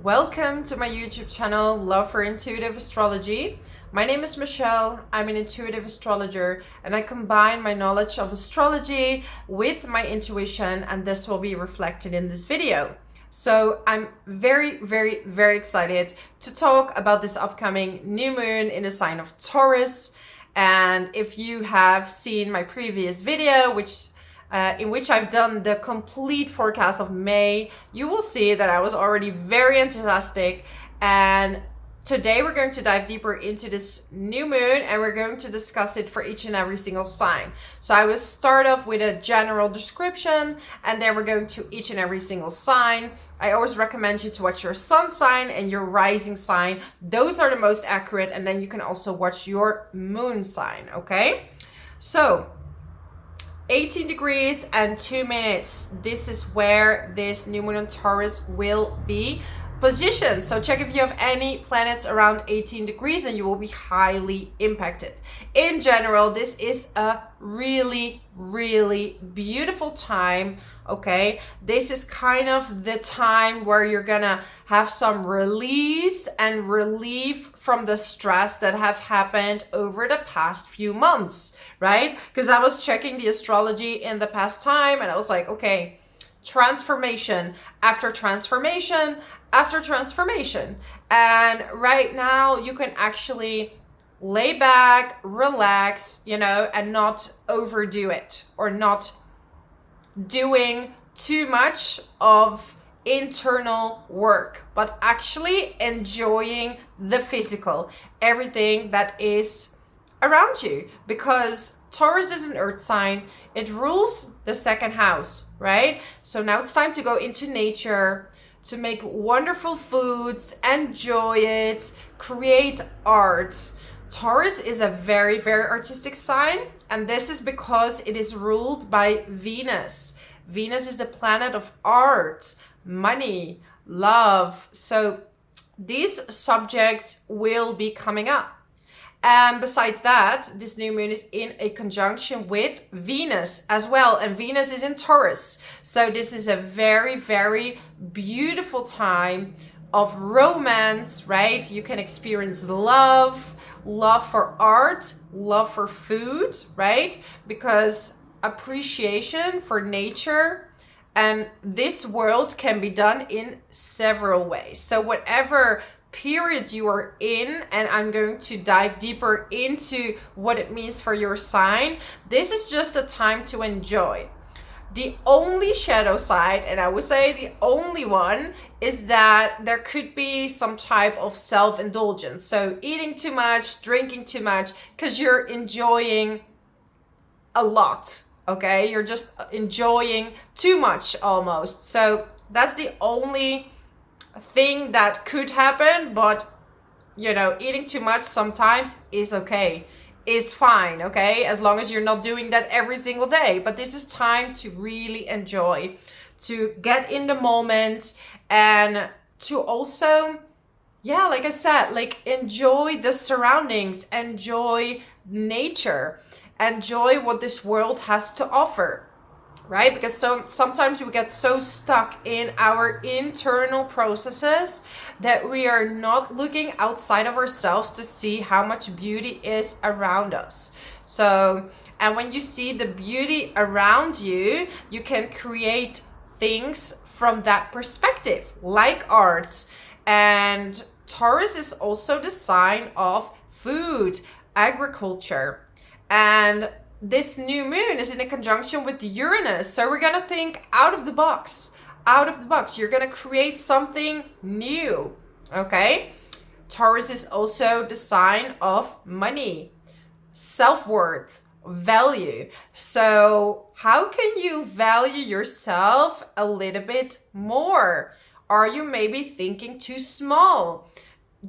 Welcome to my YouTube channel, Love for Intuitive Astrology. My name is Michelle. I'm an intuitive astrologer and I combine my knowledge of astrology with my intuition, and this will be reflected in this video. So I'm very excited to talk about this upcoming new moon in the sign of Taurus. And if you have seen my previous video, in which I've done the complete forecast of May, you will see that I was already very enthusiastic. And today we're going to dive deeper into this new moon and we're going to discuss it for each and every single sign. So I will start off with a general description and then we're going to each and every single sign. I always recommend you to watch your sun sign and your rising sign. Those are the most accurate, and then you can also watch your moon sign, okay? So 18 degrees and 2 minutes. This is where this new moon in Taurus will be positioned. So check if you have any planets around 18 degrees and you will be highly impacted. In general, this is a really beautiful time, okay? This is kind of the time where you're gonna have some release and relief from the stress that have happened over the past few months, right? Because I was checking the astrology in the past time and I was like, okay, transformation after transformation after transformation. And right now you can actually lay back, relax, and not overdo it, or not doing too much of internal work, but actually enjoying the physical, everything that is around you, because Taurus is an earth sign. It rules the second house, right? So now it's time to go into nature, to make wonderful foods, enjoy it, create art. Taurus is a very artistic sign, and this is because it is ruled by Venus. Venus is the planet of art, money, love. So these subjects will be coming up. And besides that, this new moon is in a conjunction with Venus as well. And Venus is in Taurus. So this is a very beautiful time of romance, right? You can experience love for art, love for food, right? Because appreciation for nature and this world can be done in several ways. So whatever period you are in, and I'm going to dive deeper into what it means for your sign, this is just a time to enjoy. The only shadow side, and I would say the only one, is that there could be some type of self-indulgence. So eating too much, drinking too much, because you're enjoying a lot, okay? You're just enjoying too much almost. So that's the only thing that could happen, but eating too much sometimes is okay, is fine, okay, as long as you're not doing that every single day. But this is time to really enjoy, to get in the moment, and to also, like I said, enjoy the surroundings, enjoy nature, enjoy what this world has to offer, right? Because sometimes we get so stuck in our internal processes that we are not looking outside of ourselves to see how much beauty is around us. So, and when you see the beauty around you, you can create things from that perspective, like arts. And Taurus is also the sign of food, agriculture, and this new moon is in a conjunction with Uranus. So we're going to think out of the box. You're going to create something new, okay? Taurus is also the sign of money, self-worth, value. So how can you value yourself a little bit more? Are you maybe thinking too small?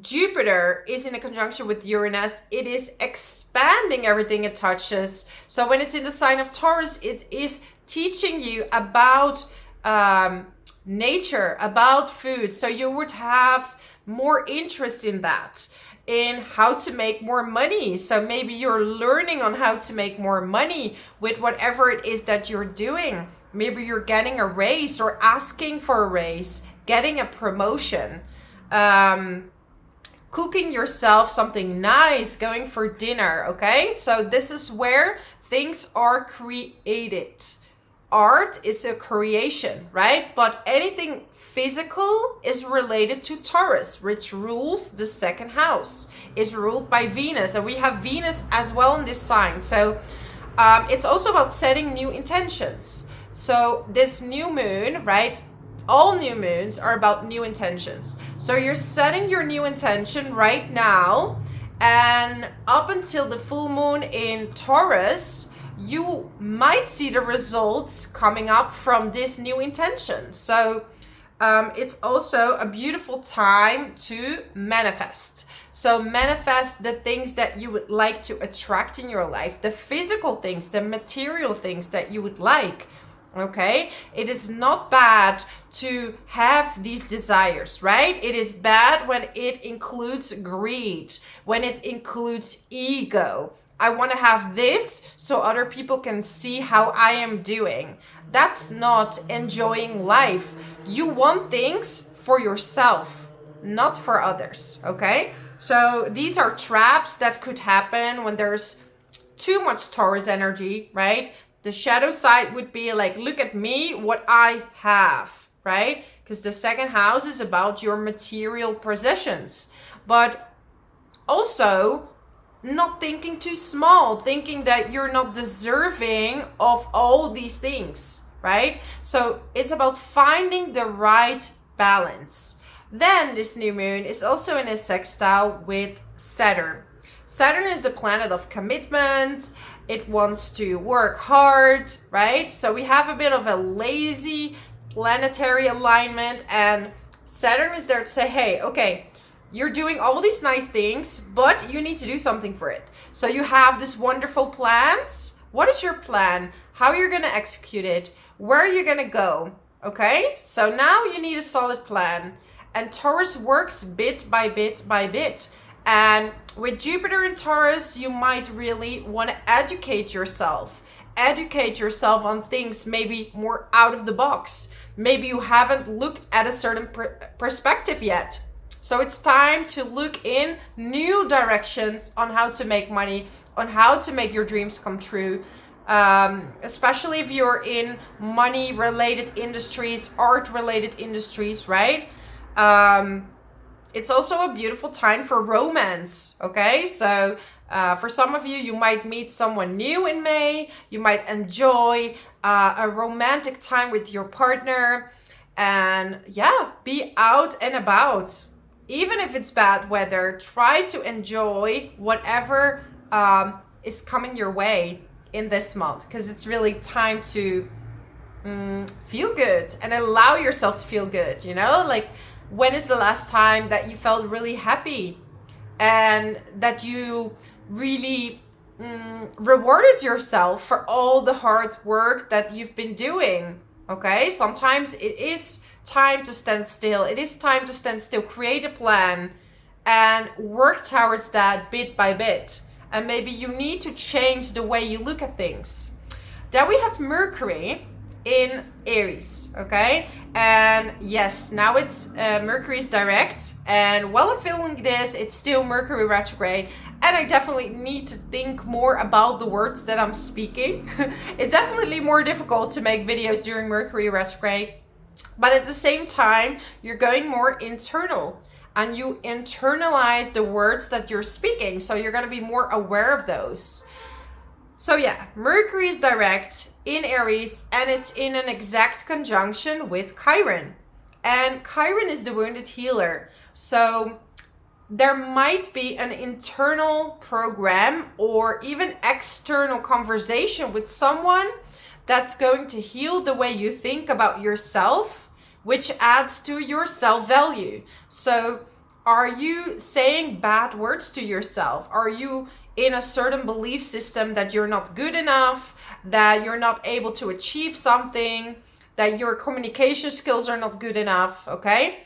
Jupiter is in a conjunction with Uranus. It is expanding everything it touches. So when it's in the sign of Taurus, it is teaching you about nature, about food. So you would have more interest in that, in how to make more money. So maybe you're learning on how to make more money with whatever it is that you're doing. Maybe you're getting a raise or asking for a raise, getting a promotion. cooking yourself something nice, going for dinner, okay? So this is where things are created. Art is a creation, right? But anything physical is related to Taurus, which rules the second house, is ruled by Venus. And we have Venus as well in this sign. So it's also about setting new intentions. So this new moon, right? All new moons are about new intentions. So you're setting your new intention right now, and up until the full moon in Taurus, you might see the results coming up from this new intention. So it's also a beautiful time to manifest. So manifest the things that you would like to attract in your life, the physical things, the material things that you would like. Okay, it is not bad to have these desires, right? It is bad when it includes greed, when it includes ego. I want to have this so other people can see how I am doing. That's not enjoying life. You want things for yourself, not for others, okay? So these are traps that could happen when there's too much Taurus energy, right? The shadow side would be like, look at me, what I have, right? Because the second house is about your material possessions. But also not thinking too small, thinking that you're not deserving of all these things, right? So it's about finding the right balance. Then this new moon is also in a sextile with Saturn. Saturn is the planet of commitment. It wants to work hard, right? So we have a bit of a lazy planetary alignment, and Saturn is there to say, hey, okay, you're doing all these nice things, but you need to do something for it. So you have this wonderful plans. What is your plan? How you're going to execute it? Where are you going to go? Okay, so now you need a solid plan. And Taurus works bit by bit by bit. And with Jupiter in Taurus, you might really want to educate yourself. Educate yourself on things maybe more out of the box. Maybe you haven't looked at a certain perspective yet. So it's time to look in new directions on how to make money, on how to make your dreams come true. Especially if you're in money-related industries, art-related industries, right? It's also a beautiful time for romance, okay? So for some of you, you might meet someone new in May. You might enjoy a romantic time with your partner. And yeah, be out and about. Even if it's bad weather, try to enjoy whatever is coming your way in this month. Because it's really time to feel good and allow yourself to feel good, you know? Like, when is the last time that you felt really happy and that you really rewarded yourself for all the hard work that you've been doing? Okay, sometimes it is time to stand still. It is time to stand still, create a plan and work towards that bit by bit. And maybe you need to change the way you look at things. Then we have Mercury in Aries, okay? And yes, now it's Mercury is direct, and while I'm filming this, it's still Mercury retrograde, and I definitely need to think more about the words that I'm speaking. It's definitely more difficult to make videos during Mercury retrograde, but at the same time, you're going more internal, and you internalize the words that you're speaking, so you're going to be more aware of those. So yeah, Mercury is direct in Aries, and it's in an exact conjunction with Chiron. And Chiron is the wounded healer. So there might be an internal program or even external conversation with someone that's going to heal the way you think about yourself, which adds to your self-value. So are you saying bad words to yourself? Are you in a certain belief system that you're not good enough, that you're not able to achieve something, that your communication skills are not good enough, okay?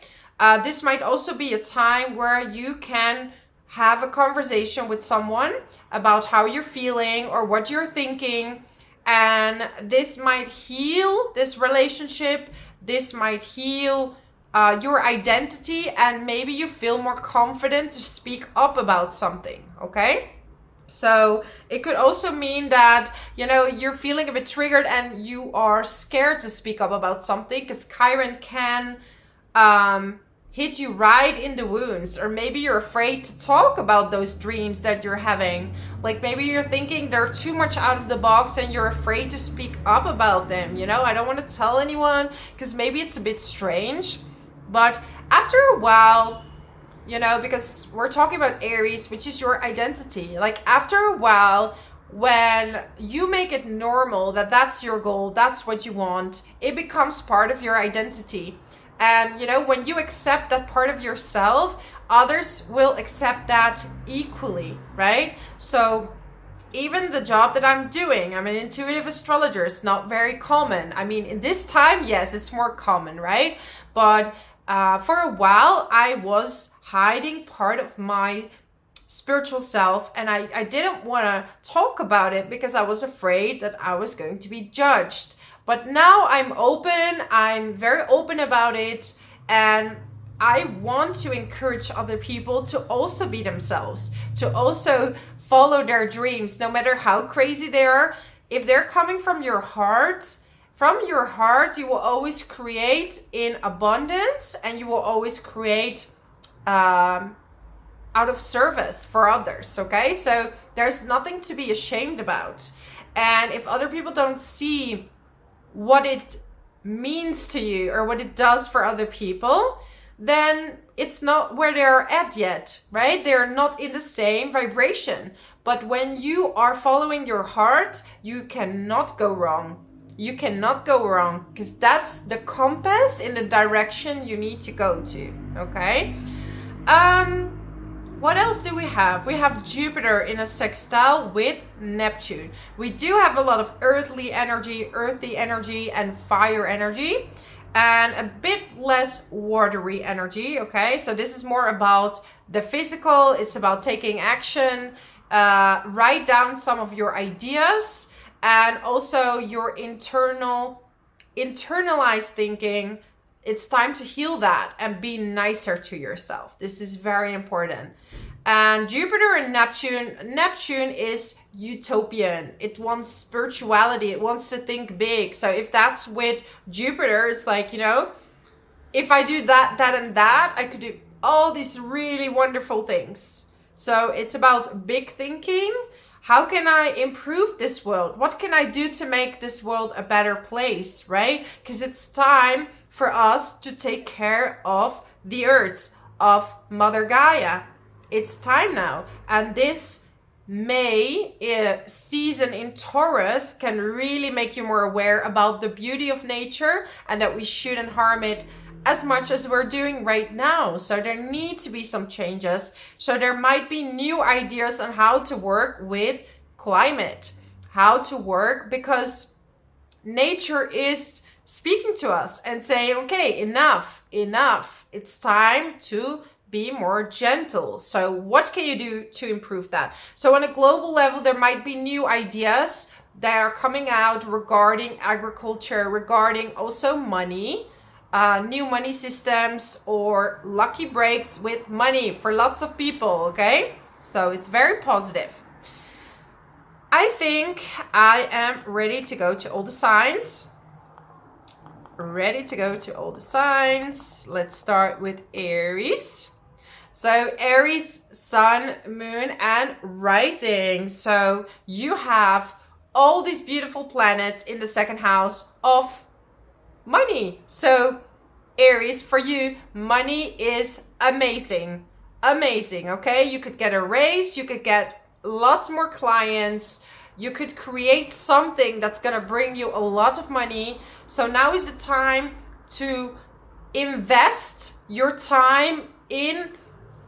This might also be a time where you can have a conversation with someone about how you're feeling or what you're thinking, and this might heal this relationship. This might heal your identity, and maybe you feel more confident to speak up about something, okay? So it could also mean that, you know, you're feeling a bit triggered and you are scared to speak up about something, because Chiron can hit you right in the wounds. Or maybe you're afraid to talk about those dreams that you're having. Like maybe you're thinking they're too much out of the box and you're afraid to speak up about them. You know, I don't want to tell anyone because maybe it's a bit strange. But after a while, you know, because we're talking about Aries, which is your identity. Like after a while, when you make it normal that that's your goal, that's what you want, it becomes part of your identity. And, you know, when you accept that part of yourself, others will accept that equally, right? So even the job that I'm doing, I'm an intuitive astrologer. It's not very common. I mean, in this time, yes, it's more common, right? But for a while, I was hiding part of my spiritual self, and I didn't want to talk about it because I was afraid that I was going to be judged. But now I'm open, I'm very open about it, and I want to encourage other people to also be themselves, to also follow their dreams, no matter how crazy they are. If they're coming from your heart, you will always create in abundance, and you will always create out of service for others, okay? So there's nothing to be ashamed about. And if other people don't see what it means to you or what it does for other people, then it's not where they're at yet, right? They're not in the same vibration. But when you are following your heart, you cannot go wrong. You cannot go wrong, because that's the compass in the direction you need to go to, okay? What else do we have? We have Jupiter in a sextile with Neptune. We do have a lot of earthy energy, and fire energy, and a bit less watery energy, okay? So this is more about the physical. It's about taking action, write down some of your ideas, and also your internalized thinking. It's time to heal that and be nicer to yourself. This is very important. And Jupiter and Neptune is utopian. It wants spirituality. It wants to think big. So if that's with Jupiter, it's like, you know, if I do that, and that, I could do all these really wonderful things. So it's about big thinking. How can I improve this world? What can I do to make this world a better place, right? Because it's time for us to take care of the earth, of Mother Gaia. It's time now. And this May season in Taurus can really make you more aware about the beauty of nature, and that we shouldn't harm it as much as we're doing right now. So there need to be some changes. So there might be new ideas on how to work with climate, how to work, because nature is speaking to us and saying, okay, enough. It's time to be more gentle. So what can you do to improve that? So on a global level, there might be new ideas that are coming out regarding agriculture, regarding also money, new money systems, or lucky breaks with money for lots of people, okay? So it's very positive. I think I am ready to go to all the signs. Let's start with Aries. So Aries, sun, moon, and rising. So you have all these beautiful planets in the second house of money. So Aries, for you, money is amazing, okay? You could get a raise, you could get lots more clients, you could create something that's gonna bring you a lot of money. So now is the time to invest your time in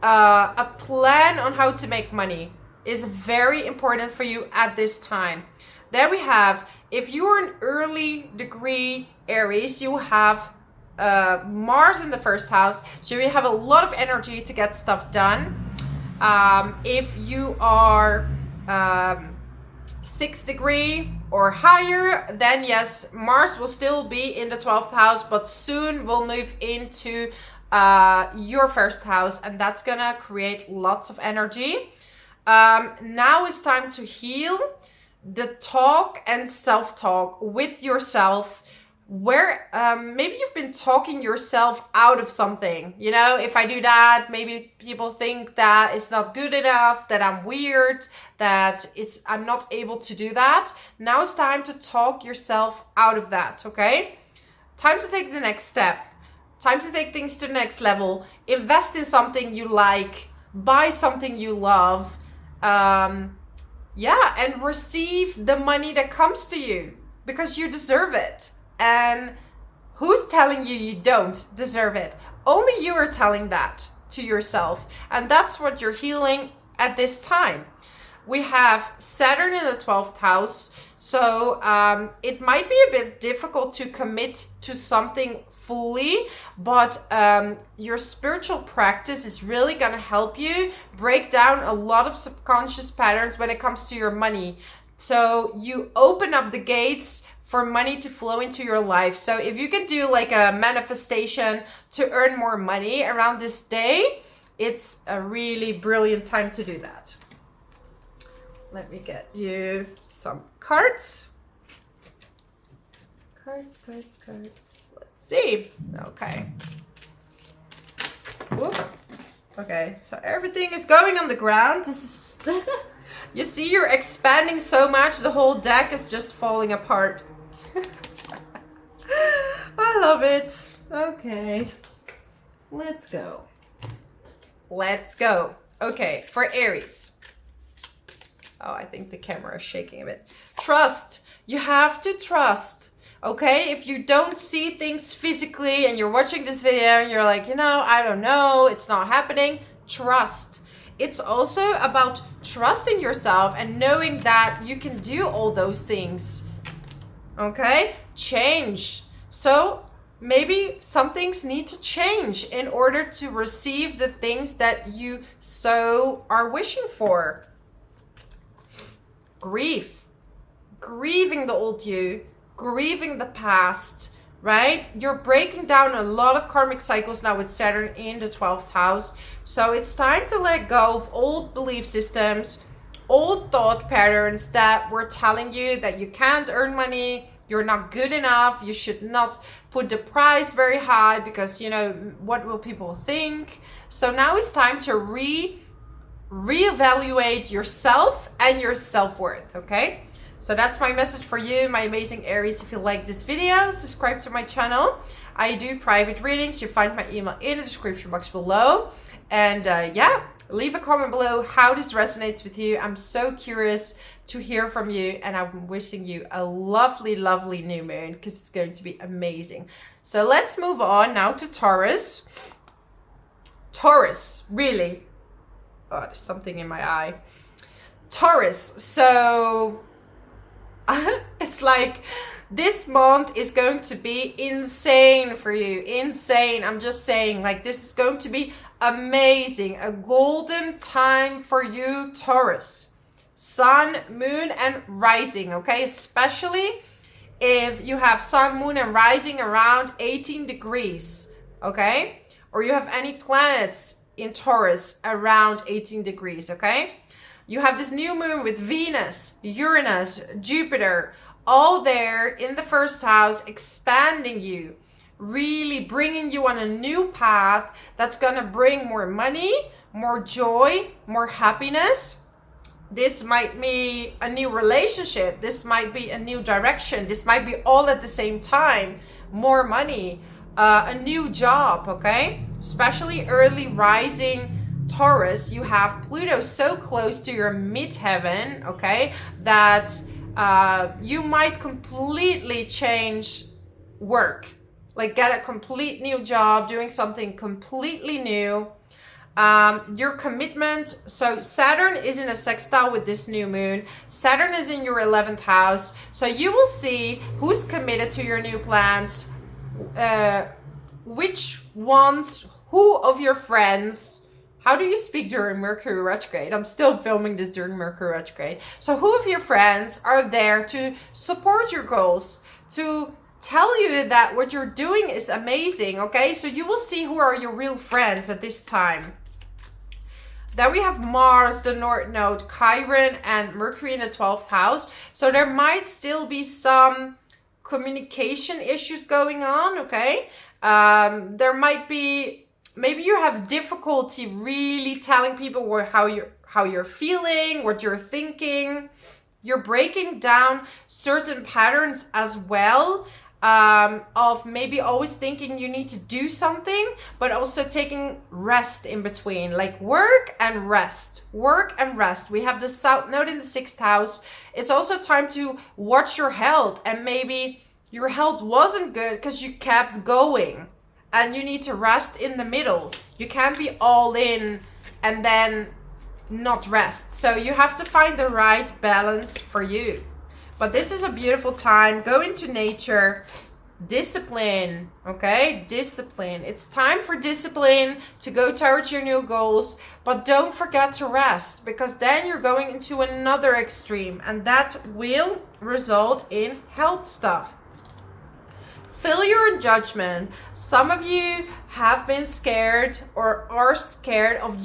a plan on how to make money. Is very important for you at this time. Then we have, if you're an early degree Aries, you have Mars in the first house, so you have a lot of energy to get stuff done. If you are 6th degree, or higher, then yes, Mars will still be in the 12th house, but soon will move into your first house, and that's gonna create lots of energy. Now it's time to heal the talk and self-talk with yourself, where maybe you've been talking yourself out of something. You know, if I do that, maybe people think that it's not good enough, that I'm weird, that I'm not able to do that. Now it's time to talk yourself out of that, okay? Time to take the next step. Time to take things to the next level. Invest in something you like. Buy something you love. Yeah, and receive the money that comes to you because you deserve it. And who's telling you don't deserve it? Only you are telling that to yourself. And that's what you're healing at this time. We have Saturn in the 12th house. So it might be a bit difficult to commit to something fully, but your spiritual practice is really going to help you break down a lot of subconscious patterns when it comes to your money. So you open up the gates for money to flow into your life. So if you can do like a manifestation to earn more money around this day, it's a really brilliant time to do that. Let me get you some cards. Cards. Let's see. Okay. Whoop. Okay, so everything is going on the ground. This is you see, you're expanding so much, the whole deck is just falling apart. I love it. Okay, let's go. Okay, for Aries. Oh, I think the camera is shaking a bit. Trust. You have to trust. Okay, if you don't see things physically and you're watching this video and you're like, I don't know, it's not happening, trust. It's also about trusting yourself and knowing that you can do all those things. Okay, change. So maybe some things need to change in order to receive the things that you so are wishing for. Grieving the old you, grieving the past, right? You're breaking down a lot of karmic cycles now with Saturn in the 12th house. So it's time to let go of old belief systems, old thought patterns that were telling you that you can't earn money, you're not good enough, you should not put the price very high because, what will people think? So now it's time to reevaluate yourself and your self-worth, okay? So that's my message for you, my amazing Aries. If you like this video, subscribe to my channel. I do private readings. You find my email in the description box below. And yeah, leave a comment below how this resonates with you. I'm so curious to hear from you, and I'm wishing you a lovely, lovely new moon because it's going to be amazing. So let's move on now to Taurus. Taurus, really. Oh, there's something in my eye. Taurus, so it's like this month is going to be insane for you. Insane. I'm just saying, like, this is going to be amazing. A golden time for you, Taurus. Sun, moon, and rising, okay? Especially if you have sun, moon, and rising around 18 degrees, okay? Or you have any planets in Taurus around 18 degrees, okay? You have this new moon with Venus, Uranus, Jupiter, all there in the first house, expanding you, really bringing you on a new path that's gonna bring more money, more joy, more happiness. This might be a new relationship. This might be a new direction. This might be all at the same time. More money, a new job, okay? Especially early rising Taurus, you have Pluto so close to your midheaven, okay, that you might completely change work, like get a complete new job, doing something completely new. Your commitment, so Saturn is in a sextile with this new moon. Saturn is in your 11th house, so you will see who's committed to your new plans, which ones, who of your friends How do you speak during Mercury retrograde? I'm still filming this during Mercury retrograde. So who of your friends are there to support your goals, to tell you that what you're doing is amazing, okay? So you will see who are your real friends at this time. Then we have Mars, the North Node, Chiron, and Mercury in the 12th house. So there might still be some communication issues going on, okay? There might be, maybe you have difficulty really telling people how you're feeling, what you're thinking. You're breaking down certain patterns as well. Of maybe always thinking you need to do something, but also taking rest in between, like work and rest. We have the South Node in the 6th house. It's also time to watch your health, and maybe your health wasn't good because you kept going, and you need to rest in the middle. You can't be all in and then not rest. So you have to find the right balance for you. But this is a beautiful time. Go into nature. Discipline, okay? Discipline. It's time for discipline to go towards your new goals. But don't forget to rest, because then you're going into another extreme, and that will result in health stuff. Failure and judgment. Some of you have been scared or are scared of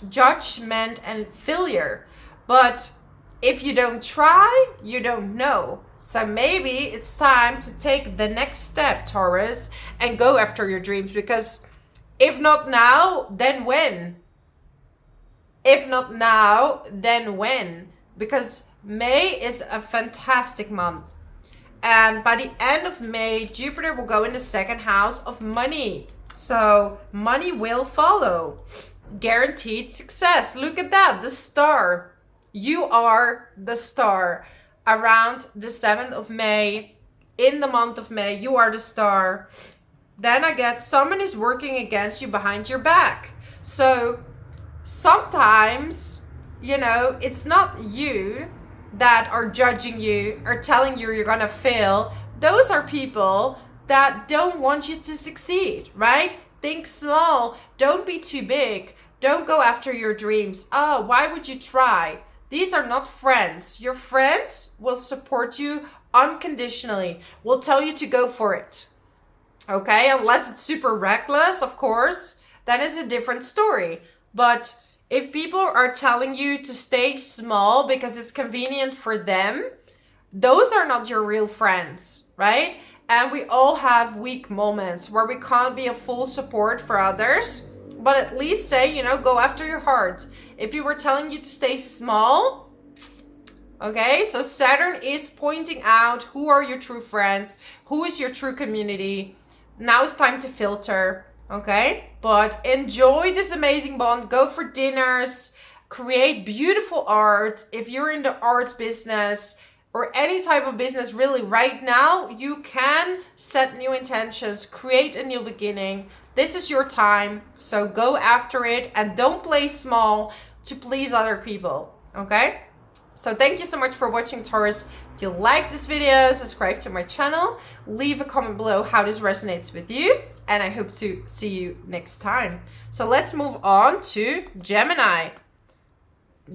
judgment and failure. But if you don't try, you don't know. So maybe it's time to take the next step, Taurus, and go after your dreams. Because if not now, then when? If not now, then when? Because May is a fantastic month. And by the end of May, Jupiter will go in the 2nd house of money. So money will follow. Guaranteed success. Look at that, the star. You are the star. Around the 7th of May, in the month of May, you are the star. Then I get someone is working against you behind your back. So sometimes, you know, it's not you that are judging you or telling you you're gonna fail. Those are people that don't want you to succeed, right? Think small. Don't be too big. Don't go after your dreams. Oh, why would you try? These are not friends. Your friends will support you unconditionally, will tell you to go for it. Okay, unless it's super reckless, of course, then it's a different story. But if people are telling you to stay small because it's convenient for them, those are not your real friends, right? And we all have weak moments where we can't be a full support for others. But at least say, you know, go after your heart. If you were telling you to stay small, okay, so Saturn is pointing out who are your true friends, who is your true community. Now it's time to filter, okay? But enjoy this amazing bond. Go for dinners, create beautiful art. If you're in the art business or any type of business, really right now, you can set new intentions, create a new beginning. This is your time, so go after it and don't play small to please other people, okay? So thank you so much for watching, Taurus. If you like this video, subscribe to my channel, leave a comment below how this resonates with you, and I hope to see you next time. So let's move on to Gemini.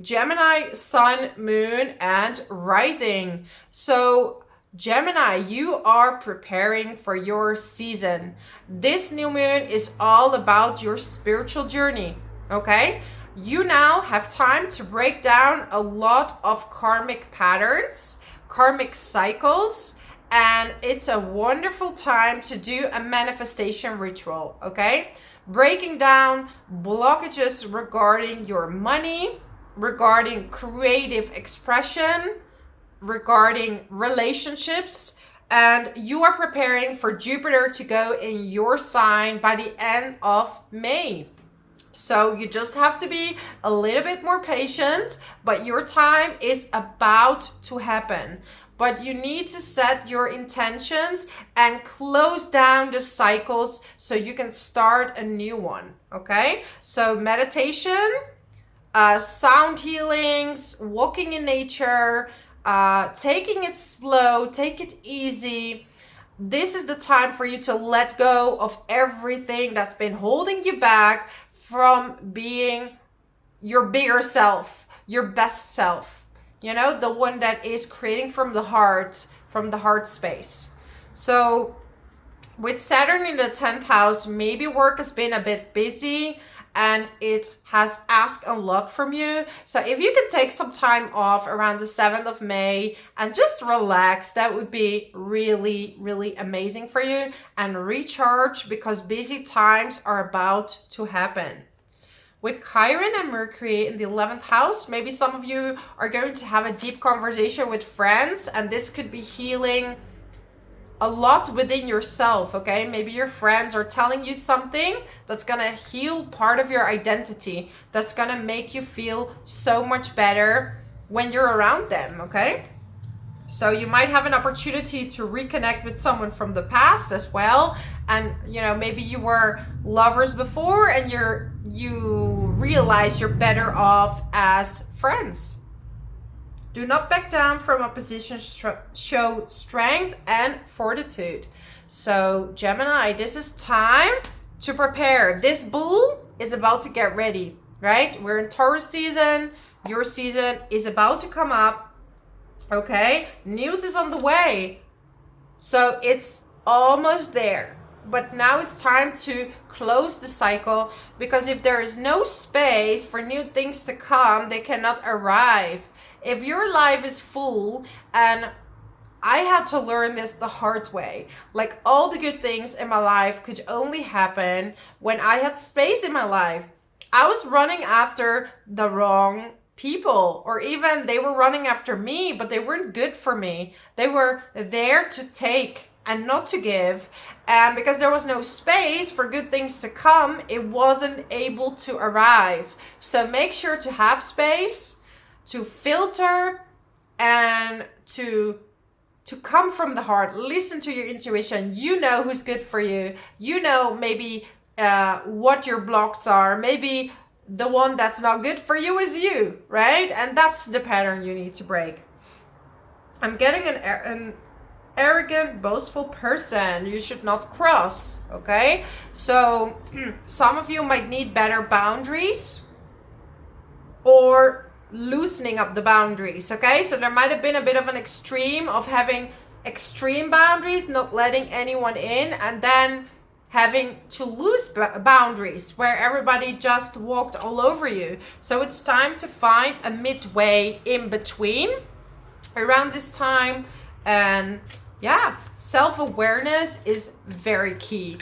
Gemini, Sun, Moon, and Rising. So Gemini, you are preparing for your season. This new moon is all about your spiritual journey, okay? You now have time to break down a lot of karmic patterns, karmic cycles, and it's a wonderful time to do a manifestation ritual, okay? Breaking down blockages regarding your money, regarding creative expression, regarding relationships, and you are preparing for Jupiter to go in your sign by the end of May. So you just have to be a little bit more patient, but your time is about to happen. But you need to set your intentions and close down the cycles so you can start a new one, okay? So meditation, sound healings, walking in nature, taking it slow, take it easy. This is the time for you to let go of everything that's been holding you back. from being your bigger self, your best self, you know, the one that is creating from the heart space. So with Saturn in the 10th house, maybe work has been a bit busy and it has asked a lot from you. So if you could take some time off around the 7th of May and just relax, that would be really, really amazing for you, and recharge, because busy times are about to happen. With Chiron and Mercury in the 11th house, maybe some of you are going to have a deep conversation with friends, and this could be healing a lot within yourself, okay? Maybe your friends are telling you something that's gonna heal part of your identity, that's gonna make you feel so much better when you're around them, okay? So you might have an opportunity to reconnect with someone from the past as well. And, you know, maybe you were lovers before and you realize you're better off as friends. Do not back down from a position, show strength and fortitude. So Gemini, this is time to prepare. This bull is about to get ready, right? We're in Taurus season. Your season is about to come up, okay? News is on the way. So it's almost there. But now it's time to close the cycle, because if there is no space for new things to come, they cannot arrive. If your life is full, and I had to learn this the hard way, like all the good things in my life could only happen when I had space in my life. I was running after the wrong people, or even they were running after me, but they weren't good for me. They were there to take and not to give. And because there was no space for good things to come, it wasn't able to arrive. So make sure to have space, to filter, and to come from the heart. Listen to your intuition. You know who's good for you. You know maybe what your blocks are. Maybe the one that's not good for you is you, right? And that's the pattern you need to break. I'm getting an arrogant, boastful person you should not cross, okay? So some of you might need better boundaries, or loosening up the boundaries, okay? So there might have been a bit of an extreme of having extreme boundaries, not letting anyone in, and then having to loose boundaries where everybody just walked all over you. So it's time to find a midway in between around this time. And yeah, self-awareness is very key.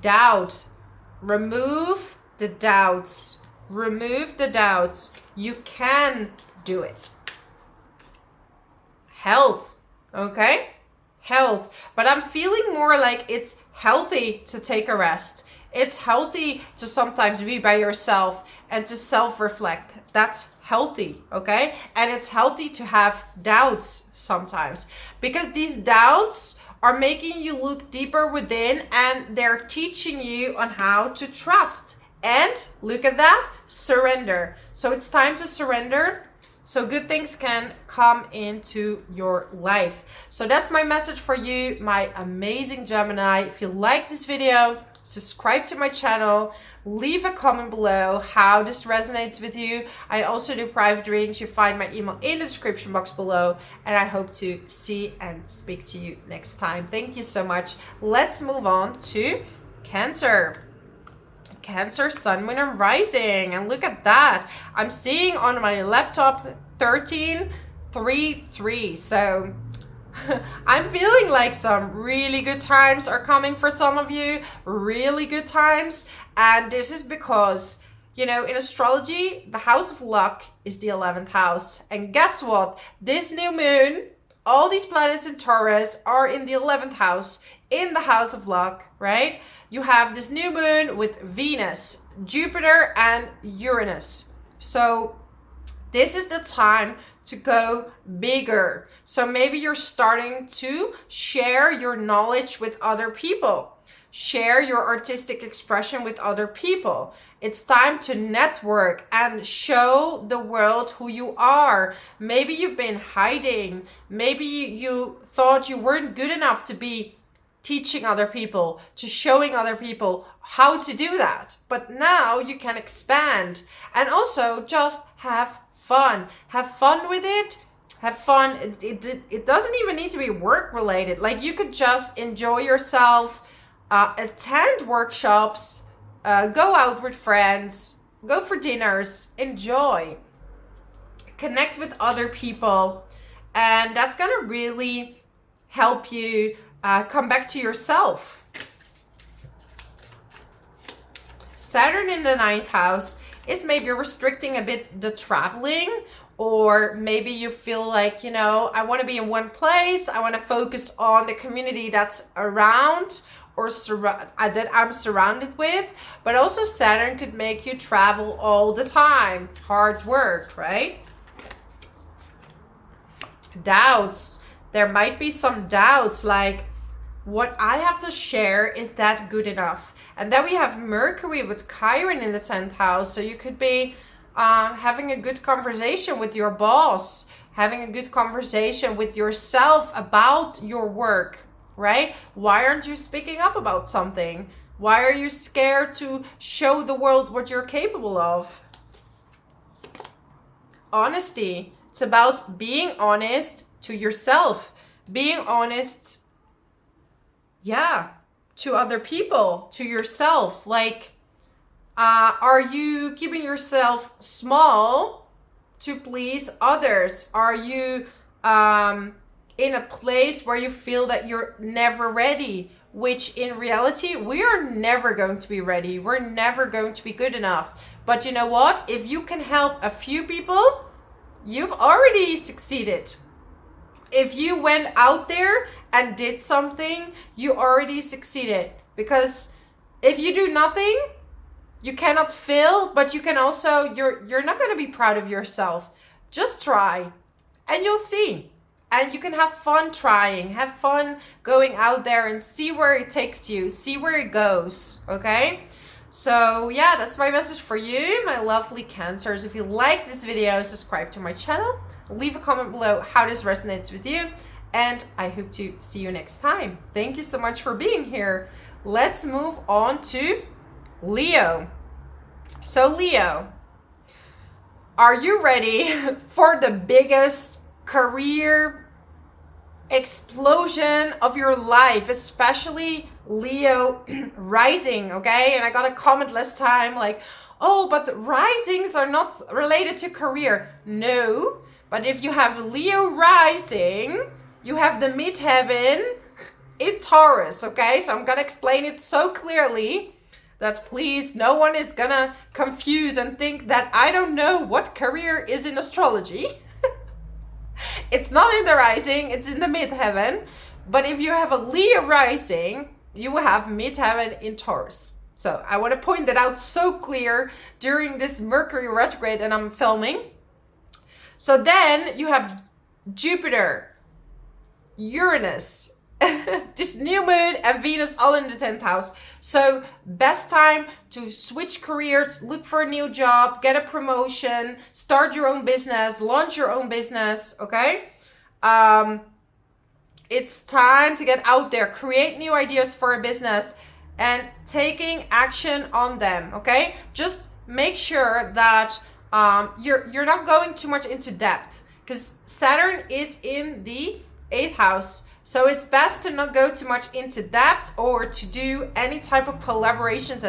Doubt. Remove the doubts. Remove the doubts. You can do it. Health, okay? Health. But I'm feeling more like it's healthy to take a rest. It's healthy to sometimes be by yourself and to self-reflect. That's healthy, okay? And it's healthy to have doubts sometimes, because these doubts are making you look deeper within, and they're teaching you on how to trust. And look at that, surrender. So it's time to surrender so good things can come into your life. So that's my message for you, my amazing Gemini. If you like this video, subscribe to my channel, leave a comment below how this resonates with you. I also do private readings. You find my email in the description box below, and I hope to see and speak to you next time. Thank you so much. Let's move on to Cancer. Cancer, Sun, Moon, and Rising. And look at that. I'm seeing on my laptop 1333. So I'm feeling like some really good times are coming for some of you. Really good times. And this is because, you know, in astrology, the house of luck is the 11th house. And guess what? This new moon, all these planets in Taurus are in the 11th house, in the house of luck, right? You have this new moon with Venus, Jupiter, and Uranus. So this is the time to go bigger. So maybe you're starting to share your knowledge with other people. Share your artistic expression with other people. It's time to network and show the world who you are. Maybe you've been hiding. Maybe you thought you weren't good enough to be teaching other people, to showing other people how to do that. But now you can expand and also just have fun. Have fun with it. Have fun. It doesn't even need to be work related. Like, you could just enjoy yourself, attend workshops, go out with friends, go for dinners, enjoy, connect with other people. And that's going to really help you come back to yourself. Saturn in the 9th house is maybe restricting a bit the traveling, or maybe you feel like, you know, I want to be in one place. I want to focus on the community that's around or that I'm surrounded with. But also Saturn could make you travel all the time. Hard work, right? Doubts. There might be some doubts, like, what I have to share, is that good enough? And then we have Mercury with Chiron in the 10th house. So you could be having a good conversation with your boss, having a good conversation with yourself about your work, right? Why aren't you speaking up about something? Why are you scared to show the world what you're capable of? Honesty. It's about being honest to yourself, being honest, to other people, to yourself. Like, are you keeping yourself small to please others? Are you in a place where you feel that you're never ready? Which in reality, we are never going to be ready. We're never going to be good enough. But you know what? If you can help a few people, you've already succeeded. If you went out there and did something, you already succeeded. Because if you do nothing, you cannot fail, but you can also, you're not going to be proud of yourself. Just try and you'll see. And you can have fun trying, have fun going out there and see where it takes you, see where it goes, okay? So yeah, that's my message for you, my lovely Cancers. If you like this video, subscribe to my channel, leave a comment below how this resonates with you, and I hope to see you next time. Thank you so much for being here. Let's move on to Leo. So Leo, are you ready for the biggest career explosion of your life, especially Leo rising, okay? And I got a comment last time like, oh, but risings are not related to career. No, but if you have Leo rising, you have the midheaven in Taurus, okay? So I'm gonna explain it so clearly that please, no one is gonna confuse and think that I don't know what career is in astrology. It's not in the rising, it's in the midheaven. But if you have a Leo rising, you will have midheaven in Taurus. So I want to point that out so clear during this Mercury retrograde and I'm filming. So then you have Jupiter, Uranus, this new moon and Venus all in the 10th house. So best time to switch careers, look for a new job, get a promotion, start your own business, launch your own business, okay? It's time to get out there, create new ideas for a business and taking action on them, okay? Just make sure that you're not going too much into debt, because Saturn is in the 8th house. So it's best to not go too much into debt or to do any type of collaborations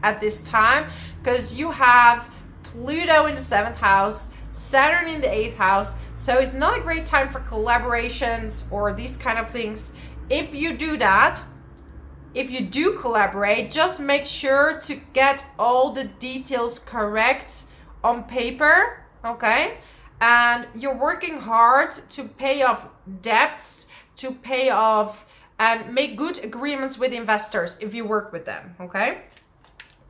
at this time, because you have Pluto in the 7th house, Saturn in the 8th house. So it's not a great time for collaborations or these kind of things. If you do that, if you do collaborate, just make sure to get all the details correct on paper, okay? And you're working hard to pay off debts, to pay off and make good agreements with investors if you work with them, okay?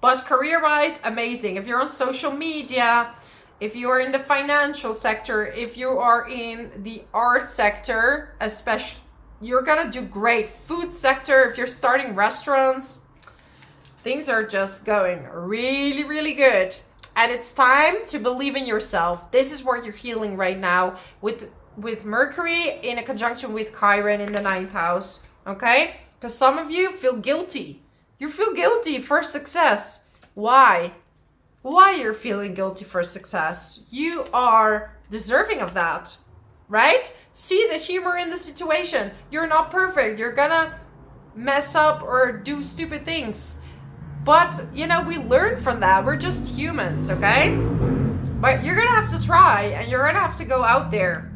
But career-wise, amazing. If you're on social media, if you are in the financial sector, if you are in the art sector, especially, you're gonna do great. Food sector, if you're starting restaurants, things are just going really, really good. And it's time to believe in yourself. This is where you're healing right now with Mercury in a conjunction with Chiron in the 9th house, okay? Because some of you feel guilty. You feel guilty for success. Why? Why you're feeling guilty for success? You are deserving of that, right? See the humor in the situation. You're not perfect. You're gonna mess up or do stupid things. But, you know, we learn from that. We're just humans, okay? But you're gonna have to try, and you're gonna have to go out there.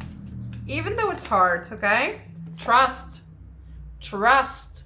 Even though it's hard, okay? Trust. Trust.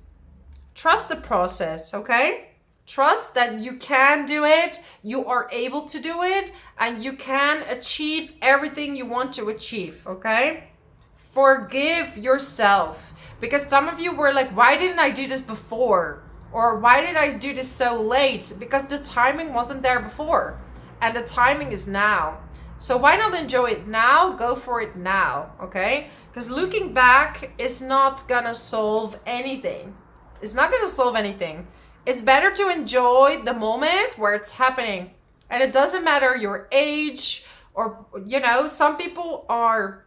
Trust the process, okay? Trust that you can do it, you are able to do it, and you can achieve everything you want to achieve, okay? Forgive yourself. Because some of you were like, why didn't I do this before? Or why did I do this so late? Because the timing wasn't there before. And the timing is now. So why not enjoy it now? Go for it now, okay? Because looking back is not gonna solve anything. It's not gonna solve anything. It's better to enjoy the moment where it's happening. And it doesn't matter your age or, you know, some people are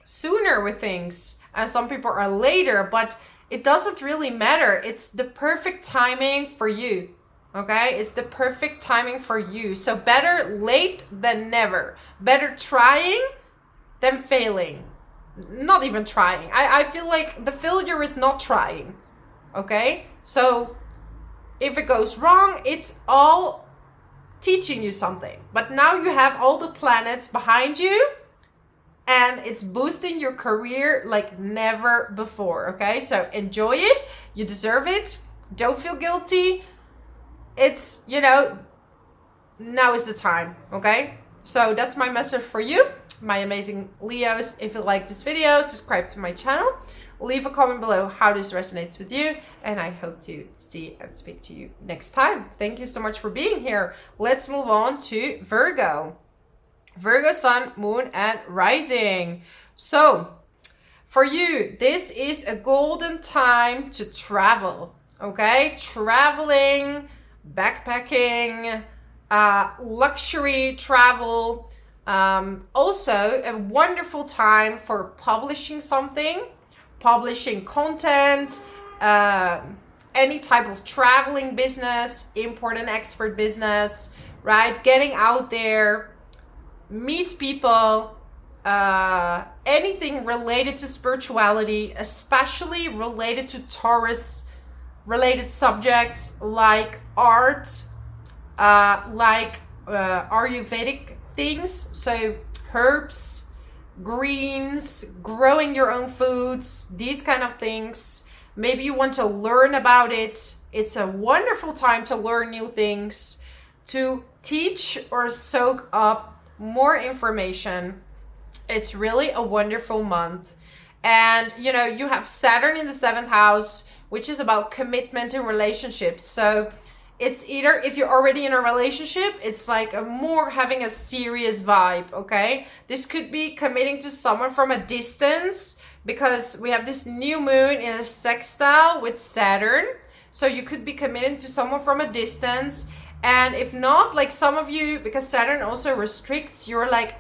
sooner with things and some people are later, but it doesn't really matter. It's the perfect timing for you. Okay, it's the perfect timing for you. So better late than never. Better trying than failing. Not even trying. I feel like the failure is not trying. Okay, so if it goes wrong, it's all teaching you something. But now you have all the planets behind you and it's boosting your career like never before. Okay, so enjoy it. You deserve it. Don't feel guilty. It's, you know, now is the time, okay? So that's my message for you, my amazing Leos. If you like this video, subscribe to my channel. Leave a comment below how this resonates with you. And I hope to see and speak to you next time. Thank you so much for being here. Let's move on to Virgo. Virgo sun, moon, and rising. So for you, this is a golden time to travel, okay? Traveling, backpacking, luxury travel. Also a wonderful time for publishing something, publishing content, any type of traveling business, import and export business, right? Getting out there, meet people, anything related to spirituality, especially related to Taurus related subjects like art, like Ayurvedic things, so herbs, greens, growing your own foods, these kind of things. Maybe you want to learn about it. It's a wonderful time to learn new things, to teach or soak up more information. It's really a wonderful month. And you know, you have Saturn in the 7th house, which is about commitment in relationships. So it's either, if you're already in a relationship, it's like a more having a serious vibe, okay? This could be committing to someone from a distance, because we have this new moon in a sextile with Saturn. So you could be committing to someone from a distance. And if not, like some of you, because Saturn also restricts, you're like,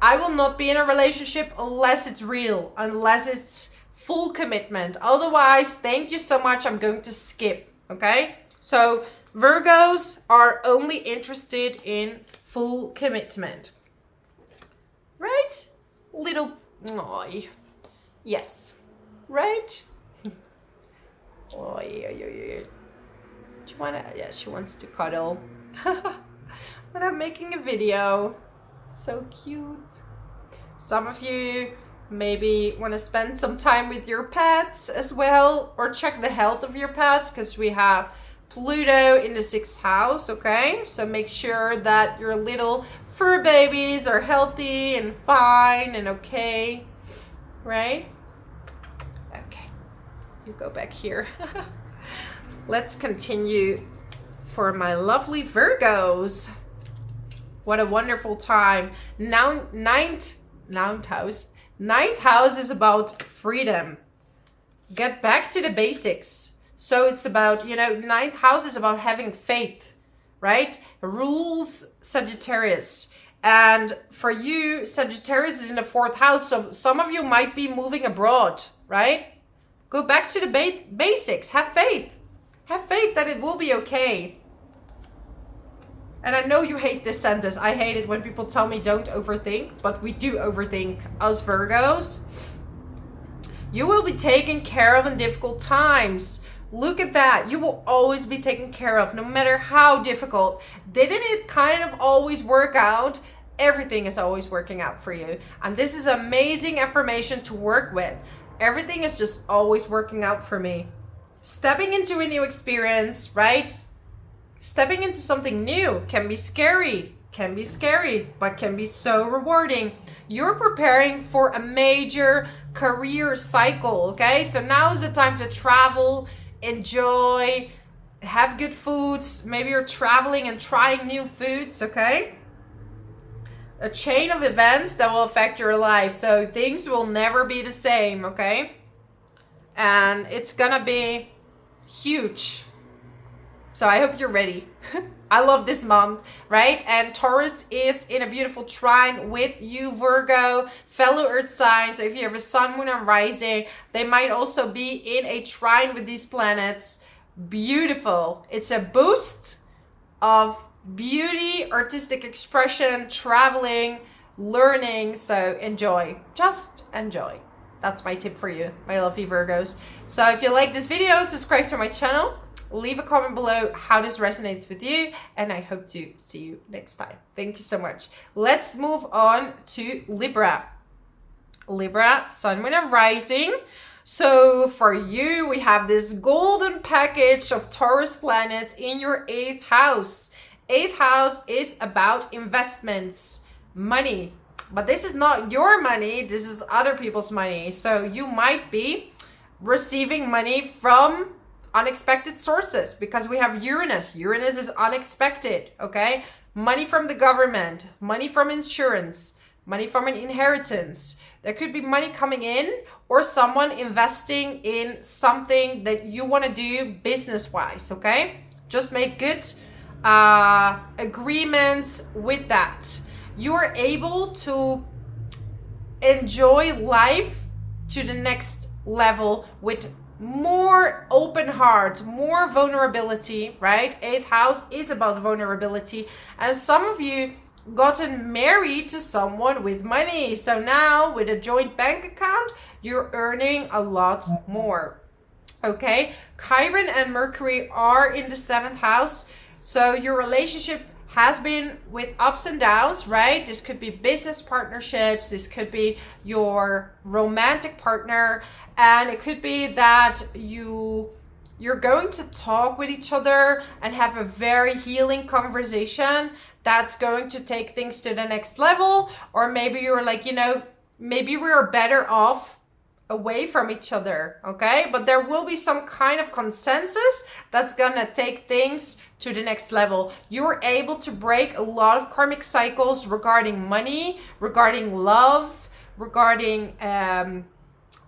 I will not be in a relationship unless it's real, unless it's full commitment. Otherwise, thank you so much, I'm going to skip, okay? So Virgos are only interested in full commitment, right? Little, oy. Yes, right? Oy, oy, oy, oy. Do you wanna, yeah, she wants to cuddle. But I'm making a video. So cute. Some of you maybe want to spend some time with your pets as well, or check the health of your pets, because we have Pluto in the 6th house, okay? So make sure that your little fur babies are healthy and fine and okay, right? Okay, you go back here. Let's continue for my lovely Virgos. What a wonderful time. Now, ninth house is about freedom. Get back to the basics. So it's about, you know, 9th house is about having faith, right? Rules Sagittarius. And for you, Sagittarius is in the 4th house. So some of you might be moving abroad, right? Go back to the basics. Have faith. Have faith that it will be okay. And I know you hate this sentence. I hate it when people tell me don't overthink, but we do overthink, us Virgos. You will be taken care of in difficult times. Look at that. You will always be taken care of, no matter how difficult. Didn't it kind of always work out? Everything is always working out for you. And this is amazing affirmation to work with. Everything is just always working out for me. Stepping into a new experience, right? Stepping into something new can be scary, but can be so rewarding. You're preparing for a major career cycle, okay? So now is the time to travel, enjoy, have good foods. Maybe you're traveling and trying new foods, okay? A chain of events that will affect your life. So things will never be the same, okay? And it's gonna be huge. So I hope you're ready. I love this month, right? And Taurus is in a beautiful trine with you, Virgo, fellow earth signs. So if you have a sun, moon, and rising, they might also be in a trine with these planets. Beautiful. It's a boost of beauty, artistic expression, traveling, learning. So enjoy. Just enjoy. That's my tip for you, my lovely Virgos. So if you like this video, subscribe to my channel. Leave a comment below how this resonates with you, and I hope to see you next time. Thank you so much. Let's move on to Libra. Libra, sun, moon, and rising. So for you, we have this golden package of Taurus planets in your 8th house. 8th house is about investments, money. But this is not your money, this is other people's money. So you might be receiving money from unexpected sources, because we have Uranus. Uranus is unexpected, okay? Money from the government, money from insurance, money from an inheritance. There could be money coming in, or someone investing in something that you want to do business-wise, okay? Just make good agreements with that. You are able to enjoy life to the next level with more open heart, more vulnerability, right? 8th house is about vulnerability. And some of you gotten married to someone with money. So now with a joint bank account, you're earning a lot more. Okay? Chiron and Mercury are in the 7th house. So your relationship has been with ups and downs, right? This could be business partnerships. This could be your romantic partner. And it could be that you're going to talk with each other and have a very healing conversation that's going to take things to the next level. Or maybe you're like, maybe we're better off away from each other, okay? But there will be some kind of consensus that's gonna take things to the next level. You're able to break a lot of karmic cycles regarding money, regarding love, regarding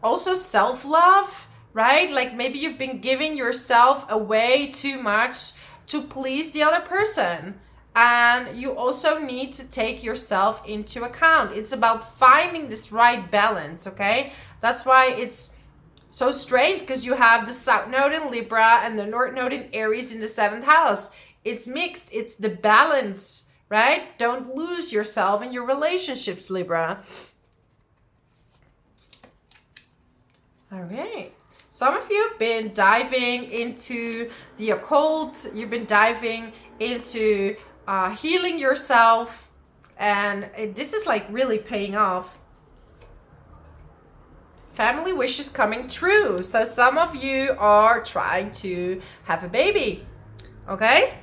also self-love, right? Like maybe you've been giving yourself away too much to please the other person. And you also need to take yourself into account. It's about finding this right balance, okay? That's why it's so strange, because you have the South Node in Libra and the North Node in Aries in the 7th house. It's mixed. It's the balance, right? Don't lose yourself in your relationships, Libra. All right. Some of you have been diving into the occult. You've been diving into healing yourself. And this is like really paying off. Family wishes coming true. So some of you are trying to have a baby. Okay?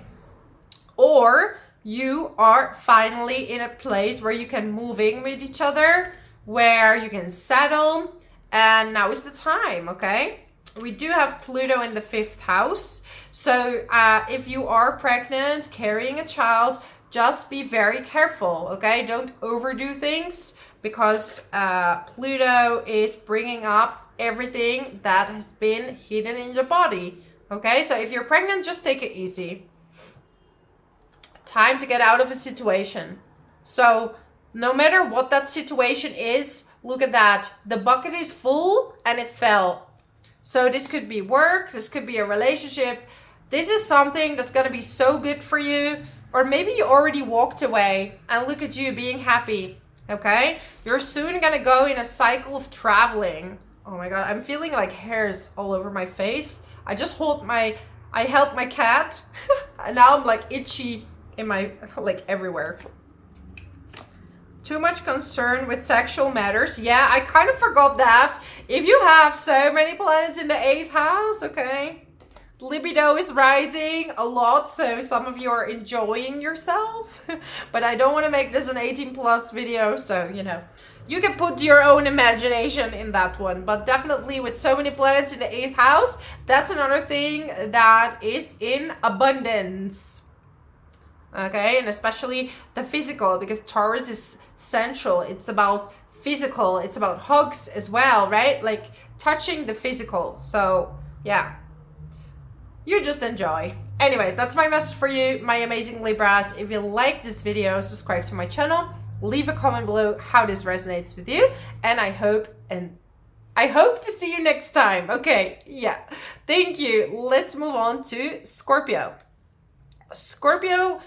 Or you are finally in a place where you can move in with each other, where you can settle. And now is the time, okay? We do have Pluto in the 5th house. So if you are pregnant, carrying a child, just be very careful, okay? Don't overdo things, because Pluto is bringing up everything that has been hidden in your body, okay? So if you're pregnant, just take it easy. Time to get out of a situation. So no matter what that situation is, look at that. The bucket is full and it fell. So this could be work, this could be a relationship. This is something that's going to be so good for you. Or maybe you already walked away and look at you being happy, okay? You're soon going to go in a cycle of traveling. Oh my God, I'm feeling like hairs all over my face. I held my cat and now I'm like itchy in my, like everywhere. Too much concern with sexual matters. Yeah, I kind of forgot that. If you have so many planets in the 8th house, okay? Libido is rising a lot, so some of you are enjoying yourself. But I don't want to make this an 18 plus video, so you know, you can put your own imagination in that one. But definitely with so many planets in the 8th house, that's another thing that is in abundance. Okay, and especially the physical, because Taurus is sensual. It's about physical, it's about hugs as well, right? Like touching the physical. So yeah, you just enjoy. Anyways, that's my message for you, my amazing Libras. If you like this video, subscribe to my channel, leave a comment below how this resonates with you, and I hope to see you next time. Okay, yeah, thank you. Let's move on to Scorpio. Scorpio,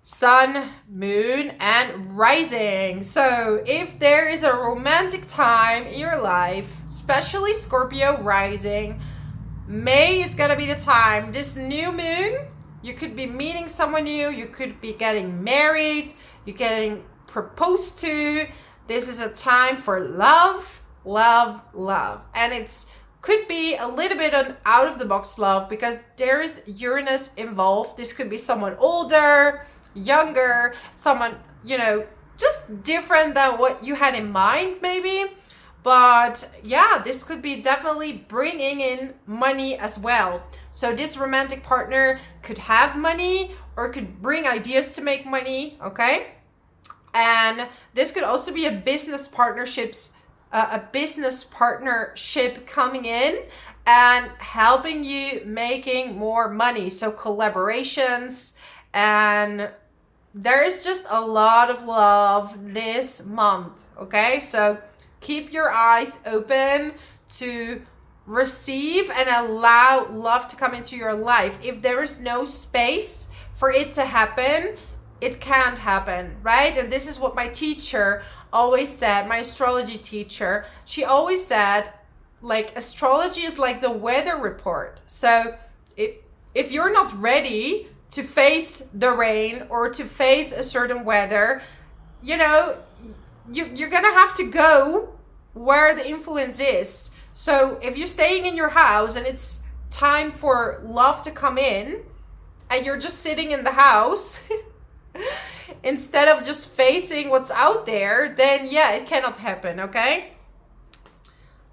Sun, Moon, and Rising. So if there is a romantic time in your life, especially Scorpio Rising, May is gonna be the time. This new moon, you could be meeting someone new, you could be getting married, you're getting proposed to. This is a time for love, love, love. And it's could be a little bit an out of the box love because there is Uranus involved. This could be someone older, younger, someone, you know, just different than what you had in mind maybe. But yeah, this could be definitely bringing in money as well. So this romantic partner could have money or could bring ideas to make money, okay? And this could also be a business partnership coming in and helping you making more money. So collaborations, and there is just a lot of love this month, okay? So keep your eyes open to receive and allow love to come into your life. If there is no space for it to happen, it can't happen, right? And this is what my teacher always said, my astrology teacher. She always said, like, astrology is like the weather report. So if you're not ready to face the rain or to face a certain weather, you know, you're gonna have to go where the influence is. So if you're staying in your house and it's time for love to come in and you're just sitting in the house instead of just facing what's out there, then yeah, it cannot happen, okay?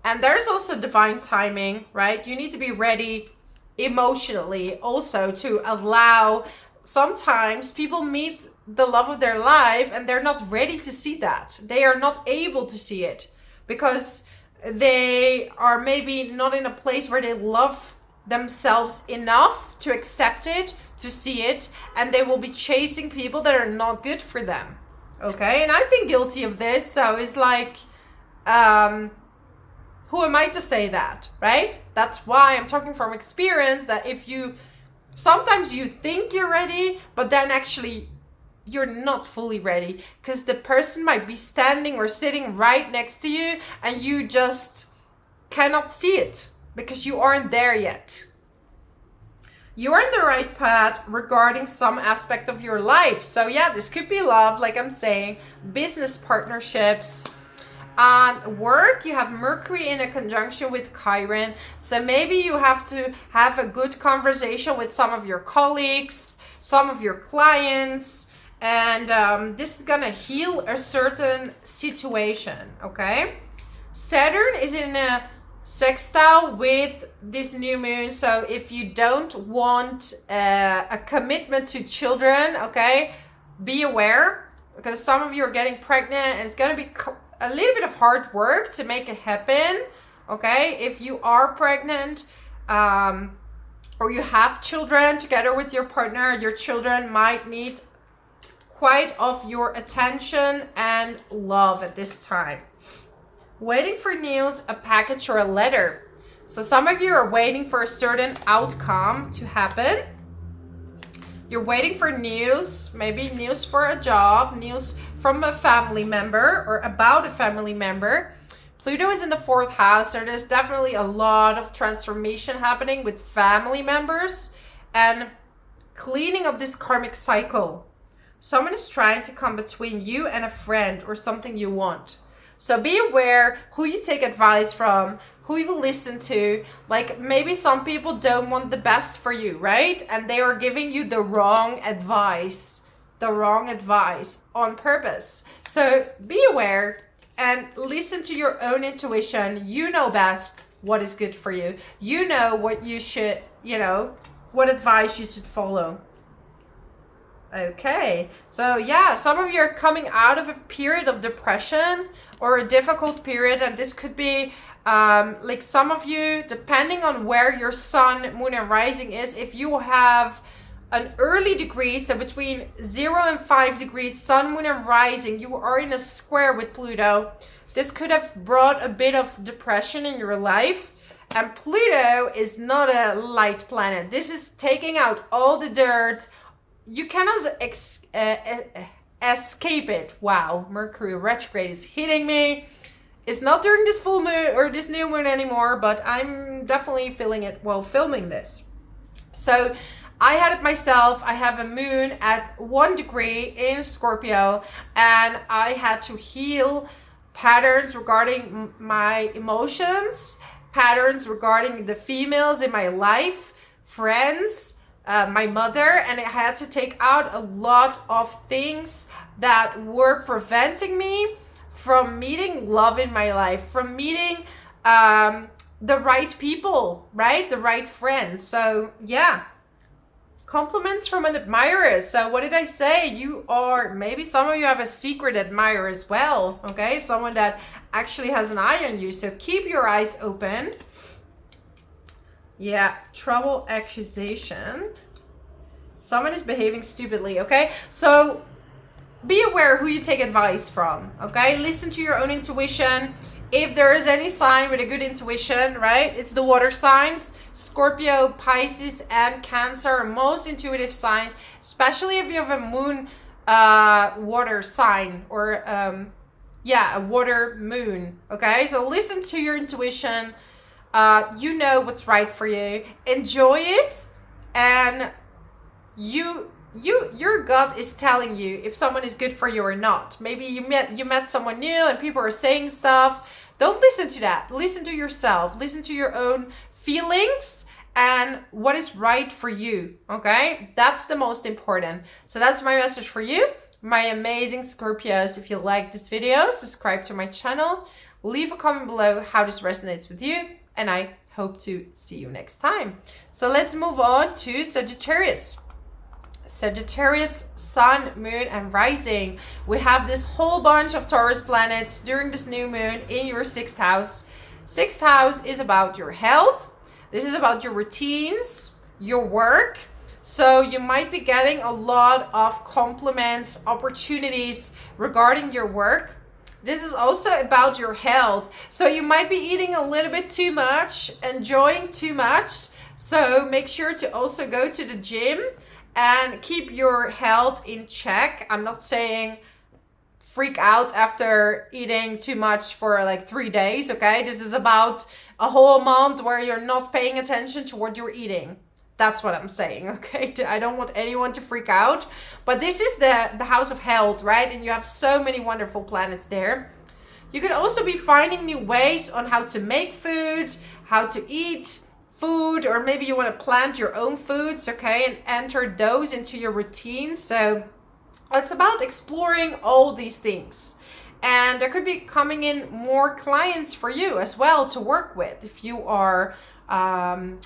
And there's also divine timing, right? You need to be ready emotionally also to allow. Sometimes people meet the love of their life and they're not ready to see that. They are not able to see it because they are maybe not in a place where they love themselves enough to accept it, to see it, and they will be chasing people that are not good for them. Okay, and I've been guilty of this, so it's like, who am I to say that, right? That's why I'm talking from experience, that if you, sometimes you think you're ready, but then actually you're not fully ready because the person might be standing or sitting right next to you and you just cannot see it because you aren't there yet. You are on the right path regarding some aspect of your life. So yeah, this could be love, like I'm saying, business partnerships. Work, you have Mercury in a conjunction with Chiron. So maybe you have to have a good conversation with some of your colleagues, some of your clients, and this is gonna heal a certain situation, okay? Saturn is in a sextile with this new moon, so if you don't want a commitment to children, okay, be aware, because some of you are getting pregnant and it's gonna be a little bit of hard work to make it happen, okay? If you are pregnant or you have children together with your partner, your children might need quite of your attention and love at this time. Waiting for news, a package or a letter. So some of you are waiting for a certain outcome to happen. You're waiting for news, maybe news for a job, news from a family member or about a family member. Pluto is in the 4th house, so there's definitely a lot of transformation happening with family members and cleaning up this karmic cycle. Someone is trying to come between you and a friend or something you want. So be aware who you take advice from, who you listen to. Like, maybe some people don't want the best for you, right? And they are giving you the wrong advice on purpose. So be aware and listen to your own intuition. You know best what is good for you. You know what you should, what advice you should follow. Okay, so yeah, some of you are coming out of a period of depression or a difficult period, and this could be like some of you, depending on where your sun, moon, and rising is, if you have an early degree, so between 0 and 5 degrees, sun, moon, and rising, you are in a square with Pluto. This could have brought a bit of depression in your life. And Pluto is not a light planet. This is taking out all the dirt. You cannot escape it. Wow, Mercury retrograde is hitting me. It's not during this full moon or this new moon anymore, but I'm definitely feeling it while filming this. So I had it myself. I have a moon at 1 degree in Scorpio, and I had to heal patterns regarding my emotions, patterns regarding the females in my life, friends, my mother, and I had to take out a lot of things that were preventing me from meeting love in my life, from meeting the right people, right? The right friends. So yeah, compliments from an admirer. So what did I say? You are, maybe some of you have a secret admirer as well, okay? Someone that actually has an eye on you. So keep your eyes open. Yeah, trouble, accusation. Someone is behaving stupidly, okay? So be aware who you take advice from, okay? Listen to your own intuition. If there is any sign with a good intuition, right? It's the water signs. Scorpio, Pisces, and Cancer are most intuitive signs, especially if you have a moon water sign or a water moon, okay? So listen to your intuition. You know what's right for you. Enjoy it, and your gut is telling you if someone is good for you or not. Maybe you met someone new and people are saying stuff. Don't listen to that. Listen to yourself. Listen to your own feelings and what is right for you, okay? That's the most important. So that's my message for you, my amazing Scorpios. If you like this video, subscribe to my channel. Leave a comment below how this resonates with you, and I hope to see you next time. So let's move on to Sagittarius. Sagittarius, sun, moon, and rising. We have this whole bunch of Taurus planets during this new moon in your 6th house. 6th house is about your health. This is about your routines, your work. So you might be getting a lot of compliments, opportunities regarding your work. This is also about your health. So you might be eating a little bit too much, enjoying too much. So make sure to also go to the gym and keep your health in check. I'm not saying freak out after eating too much for like 3 days, okay? This is about a whole month where you're not paying attention to what you're eating. That's what I'm saying, okay? I don't want anyone to freak out. But this is the house of health, right? And you have so many wonderful planets there. You could also be finding new ways on how to make food, how to eat food, or maybe you want to plant your own foods, okay? And enter those into your routine. So it's about exploring all these things. And there could be coming in more clients for you as well to work with if you are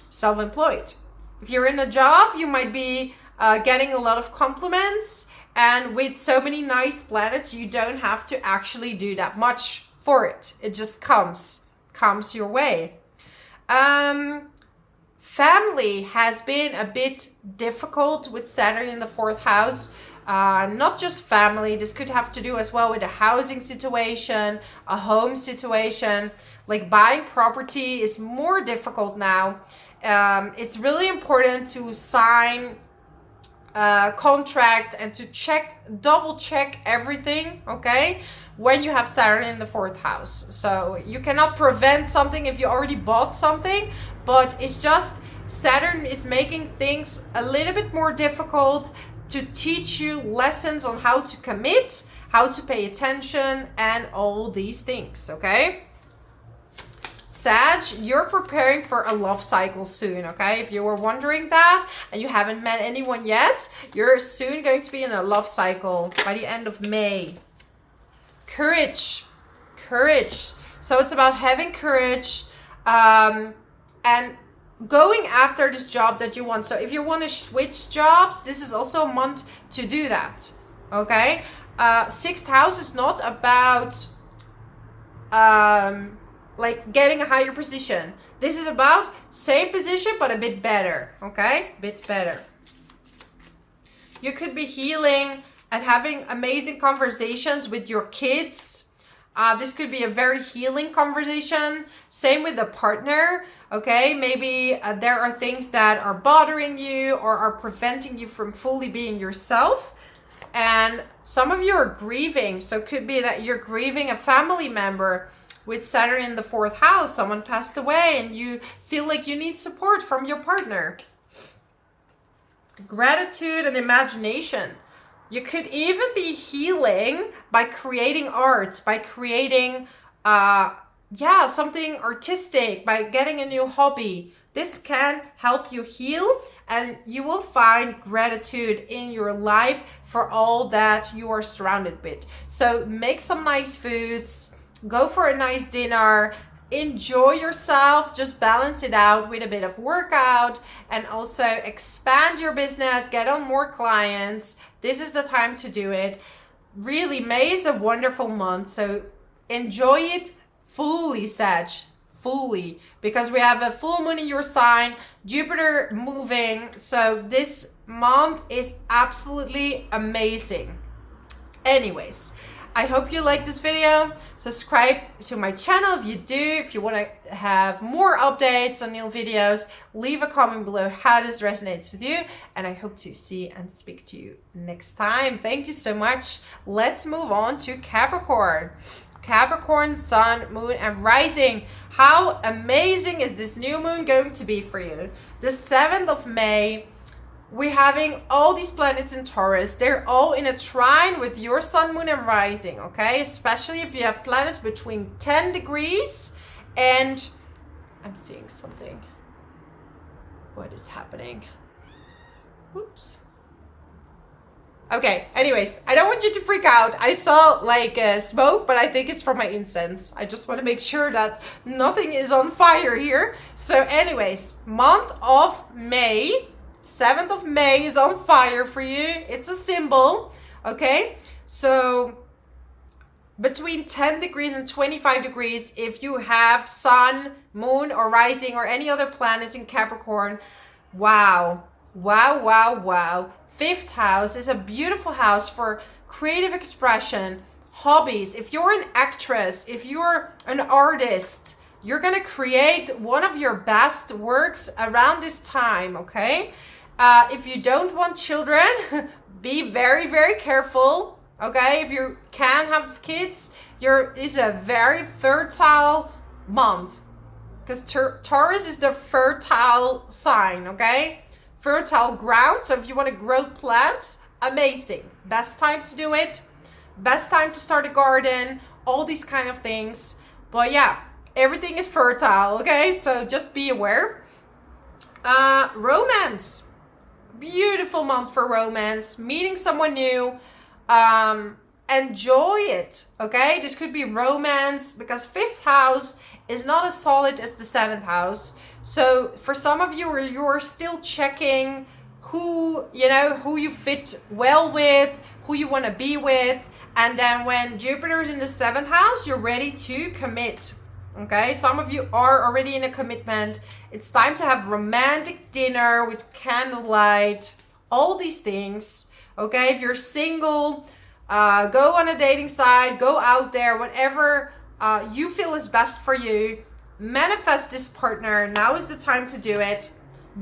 self-employed. If you're in a job, you might be getting a lot of compliments, and with so many nice planets, you don't have to actually do that much for it. It just comes your way. Family has been a bit difficult with Saturn in the 4th house. Not just family, this could have to do as well with a housing situation, a home situation. Like buying property is more difficult now. It's really important to sign contracts and to double check everything, okay, when you have Saturn in the 4th house. So you cannot prevent something if you already bought something, but it's just Saturn is making things a little bit more difficult to teach you lessons on how to commit, how to pay attention, and all these things, okay? Sag, you're preparing for a love cycle soon, okay? If you were wondering that and you haven't met anyone yet, you're soon going to be in a love cycle by the end of May. Courage. So it's about having courage and going after this job that you want. So if you want to switch jobs, this is also a month to do that, okay? 6th house is not about like getting a higher position. This is about same position but a bit better, okay? Bit better. You could be healing and having amazing conversations with your kids. This could be a very healing conversation. Same with the partner, okay? Maybe there are things that are bothering you or are preventing you from fully being yourself. And some of you are grieving. So it could be that you're grieving a family member with Saturn in the 4th house. Someone passed away and you feel like you need support from your partner. Gratitude and imagination. You could even be healing by creating art, by creating something artistic, by getting a new hobby. This can help you heal, and you will find gratitude in your life for all that you are surrounded with. So make some nice foods, go for a nice dinner, enjoy yourself, just balance it out with a bit of workout, and also expand your business, get on more clients. This is the time to do it. Really, May is a wonderful month, so enjoy it fully, Sag, fully, because we have a full moon in your sign, Jupiter moving, so this month is absolutely amazing. Anyways, I hope you like this video. Subscribe to my channel if you do. If you want to have more updates on new videos, leave a comment below how this resonates with you. And I hope to see and speak to you next time. Thank you so much. Let's move on to Capricorn. Capricorn, Sun, Moon, and Rising. How amazing is this new moon going to be for you? The 7th of May, we're having all these planets in Taurus. They're all in a trine with your Sun, Moon, and Rising, okay? Especially if you have planets between 10 degrees and... I'm seeing something. What is happening? Oops. Okay, anyways, I don't want you to freak out. I saw like smoke, but I think it's from my incense. I just want to make sure that nothing is on fire here. So anyways, month of May, 7th of May is on fire for you. It's a symbol, okay? So between 10 degrees and 25 degrees, if you have Sun, Moon, or Rising, or any other planets in Capricorn, wow. 5th house is a beautiful house for creative expression, hobbies. If you're an actress, if you're an artist, you're gonna create one of your best works around this time, okay? If you don't want children, be very, very careful, okay? If you can have kids, it's a very fertile month, because Taurus is the fertile sign, okay? Fertile ground. So if you want to grow plants, amazing. Best time to do it. Best time to start a garden. All these kind of things. But yeah, everything is fertile, okay? So just be aware. Romance. Beautiful month for romance. Meeting someone new. Enjoy it, okay? This could be romance, because 5th house is not as solid as the 7th house. So for some of you, you're still checking who you fit well with, who you want to be with. And then when Jupiter is in the 7th house, you're ready to commit, okay? Some of you are already in a commitment. It's time to have romantic dinner with candlelight, all these things, okay? If you're single, go on a dating site, go out there, whatever you feel is best for you. Manifest this partner. Now is the time to do it.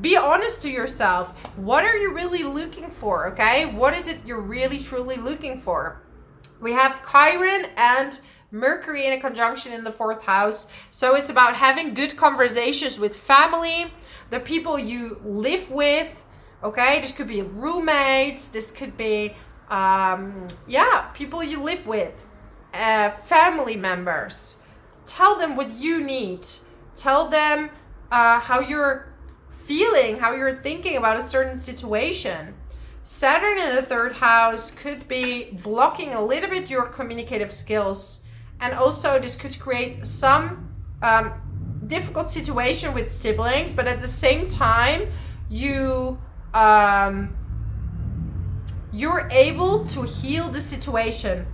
Be honest to yourself. What are you really looking for, okay? What is it you're really, truly looking for? We have Chiron and Mercury in a conjunction in the 4th house. So it's about having good conversations with family, the people you live with, okay? This could be roommates. This could be, people you live with, family members. Tell them what you need. Tell them how you're feeling, how you're thinking about a certain situation. Saturn in the 3rd house could be blocking a little bit your communicative skills. And also this could create some difficult situation with siblings, but at the same time, you're able to heal the situation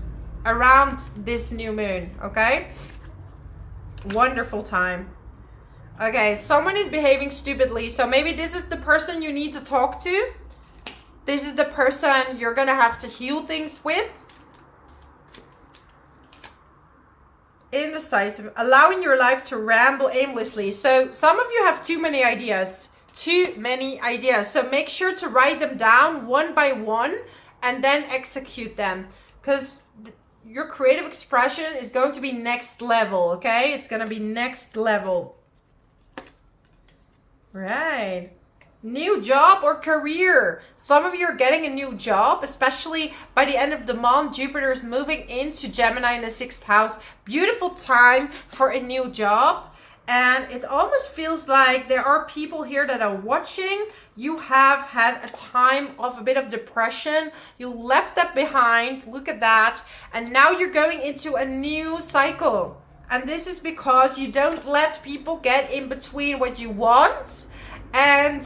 around this new moon, okay? Wonderful time. Okay, someone is behaving stupidly, so maybe this is the person you need to talk to. This is the person you're gonna have to heal things with. Indecisive, allowing your life to ramble aimlessly. So some of you have too many ideas. So make sure to write them down one by one and then execute them, because your creative expression is going to be next level, okay? It's going to be next level. Right. New job or career. Some of you are getting a new job, especially by the end of the month. Jupiter is moving into Gemini in the 6th house. Beautiful time for a new job. And it almost feels like there are people here that are watching. You have had a time of a bit of depression. You left that behind. Look at that. And now you're going into a new cycle. And this is because you don't let people get in between what you want. And,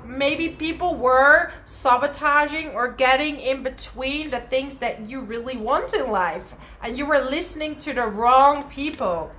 maybe people were sabotaging or getting in between the things that you really want in life. And you were listening to the wrong people.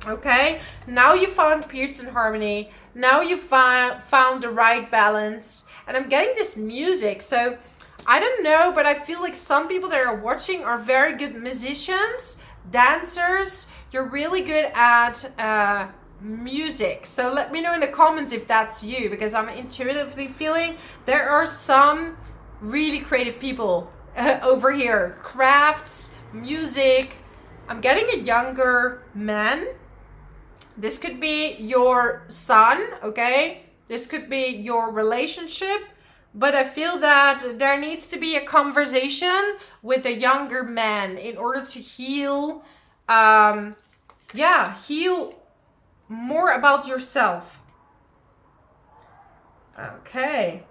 Okay, now you found peace and harmony. Now you found the right balance. And I'm getting this music. So I don't know, but I feel like some people that are watching are very good musicians, dancers. You're really good at music. So let me know in the comments if that's you, because I'm intuitively feeling there are some really creative people over here. Crafts, music. I'm getting a younger man. This could be your son, okay? This could be your relationship. But I feel that there needs to be a conversation with a younger man in order to heal, heal more about yourself. Okay.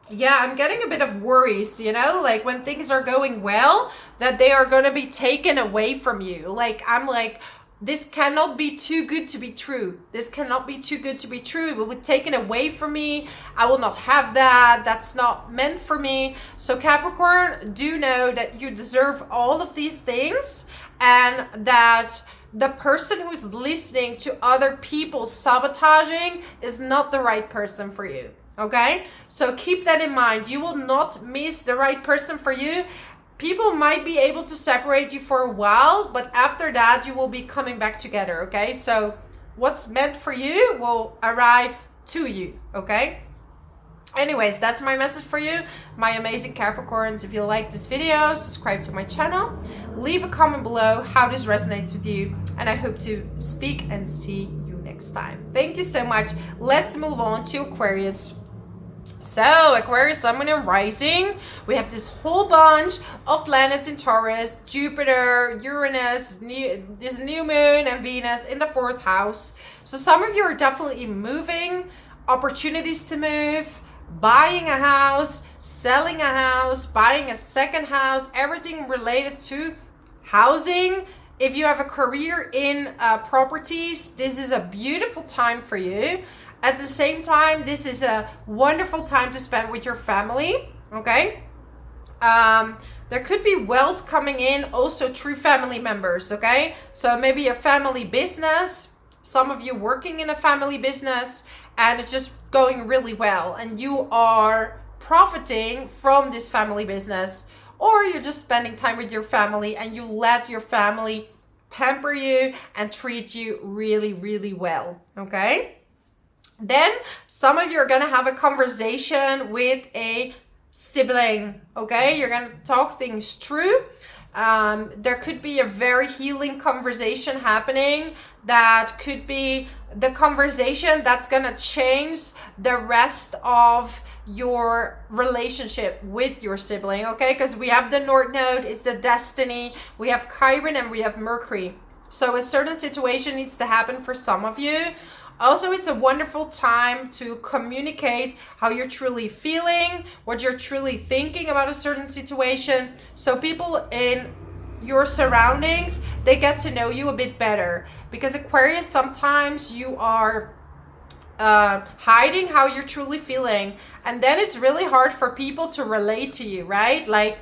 Yeah, I'm getting a bit of worries, like when things are going well, that they are going to be taken away from you. Like, I'm like, this cannot be too good to be true. This cannot be too good to be true. It will be taken away from me. I will not have that. That's not meant for me. So Capricorn, do know that you deserve all of these things, and that the person who's listening to other people sabotaging is not the right person for you. Okay? So keep that in mind. You will not miss the right person for you. People might be able to separate you for a while, but after that, you will be coming back together. Okay? So what's meant for you will arrive to you. Okay? Anyways, that's my message for you, my amazing Capricorns. If you like this video, subscribe to my channel. Leave a comment below how this resonates with you. And I hope to speak and see you next time. Thank you so much. Let's move on to Aquarius. So Aquarius, Sun, Moon, and Rising. We have this whole bunch of planets in Taurus, Jupiter, Uranus, this new moon, and Venus in the 4th house. So some of you are definitely moving, opportunities to move, buying a house, selling a house, buying a second house, everything related to housing. If you have a career in properties, this is a beautiful time for you. At the same time, this is a wonderful time to spend with your family, okay? There could be wealth coming in also through family members, okay? So maybe a family business, some of you working in a family business, and it's just going really well, and you are profiting from this family business. or you're just spending time with your family and you let your family pamper you and treat you really, really well, okay? Then some of you are gonna have a conversation with a sibling, okay? You're gonna talk things through. There could be a very healing conversation happening that could be the conversation that's gonna change the rest of your relationship with your sibling, okay? Because we have the North Node, it's the destiny, we have Chiron, and we have Mercury. So a certain situation needs to happen for some of you. Also, it's a wonderful time to communicate how you're truly feeling, what you're truly thinking about a certain situation. So people in your surroundings, they get to know you a bit better. Because Aquarius, sometimes you are hiding how you're truly feeling. And then it's really hard for people to relate to you, right? Like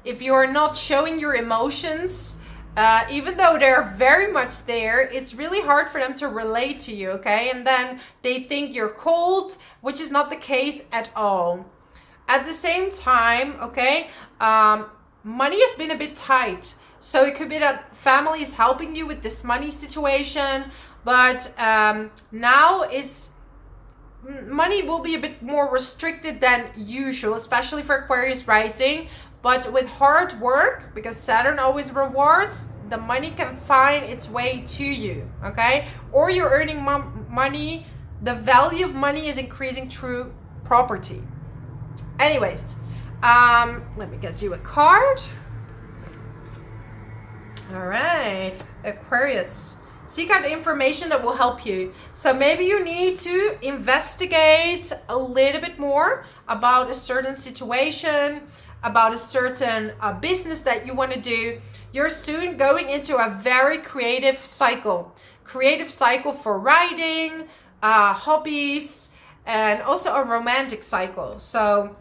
if you're not showing your emotions, even though they're very much there, it's really hard for them to relate to you, okay? And then they think you're cold, which is not the case at all. At the same time, okay, money has been a bit tight. So it could be that family is helping you with this money situation, but now money will be a bit more restricted than usual, especially for Aquarius rising. But with hard work, because Saturn always rewards, the money can find its way to you, okay? Or you're earning money, the value of money is increasing through property. Anyways, let me get you a card. All right, Aquarius. Seek out information that will help you. So maybe you need to investigate a little bit more about a certain situation, about a certain business that you want to do. You're soon going into a very creative cycle for writing, hobbies, and also a romantic cycle. So,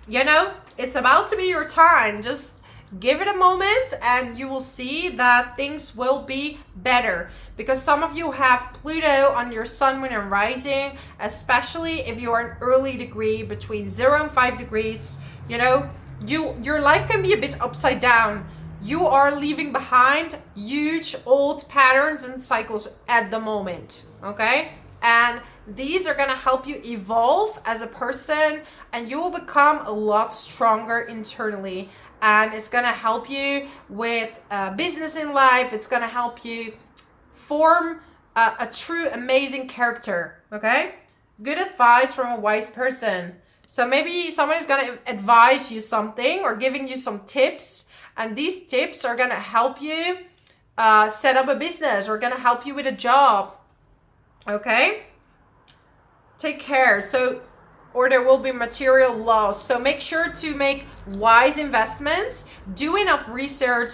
you know, it's about to be your time. Just give it a moment and you will see that things will be better, because some of you have Pluto on your sun, moon, and rising, especially if you are an early degree between 0 and 5 degrees. You know, your life can be a bit upside down. You are leaving behind huge old patterns and cycles at the moment, okay? And these are gonna help you evolve as a person, and you will become a lot stronger internally. And it's gonna help you with business in life. It's gonna help you form a true amazing character, okay? Good advice from a wise person. So maybe someone is gonna advise you something or giving you some tips, and these tips are gonna help you set up a business or gonna help you with a job, okay? Take care. So, or there will be material loss. So make sure to make wise investments, do enough research.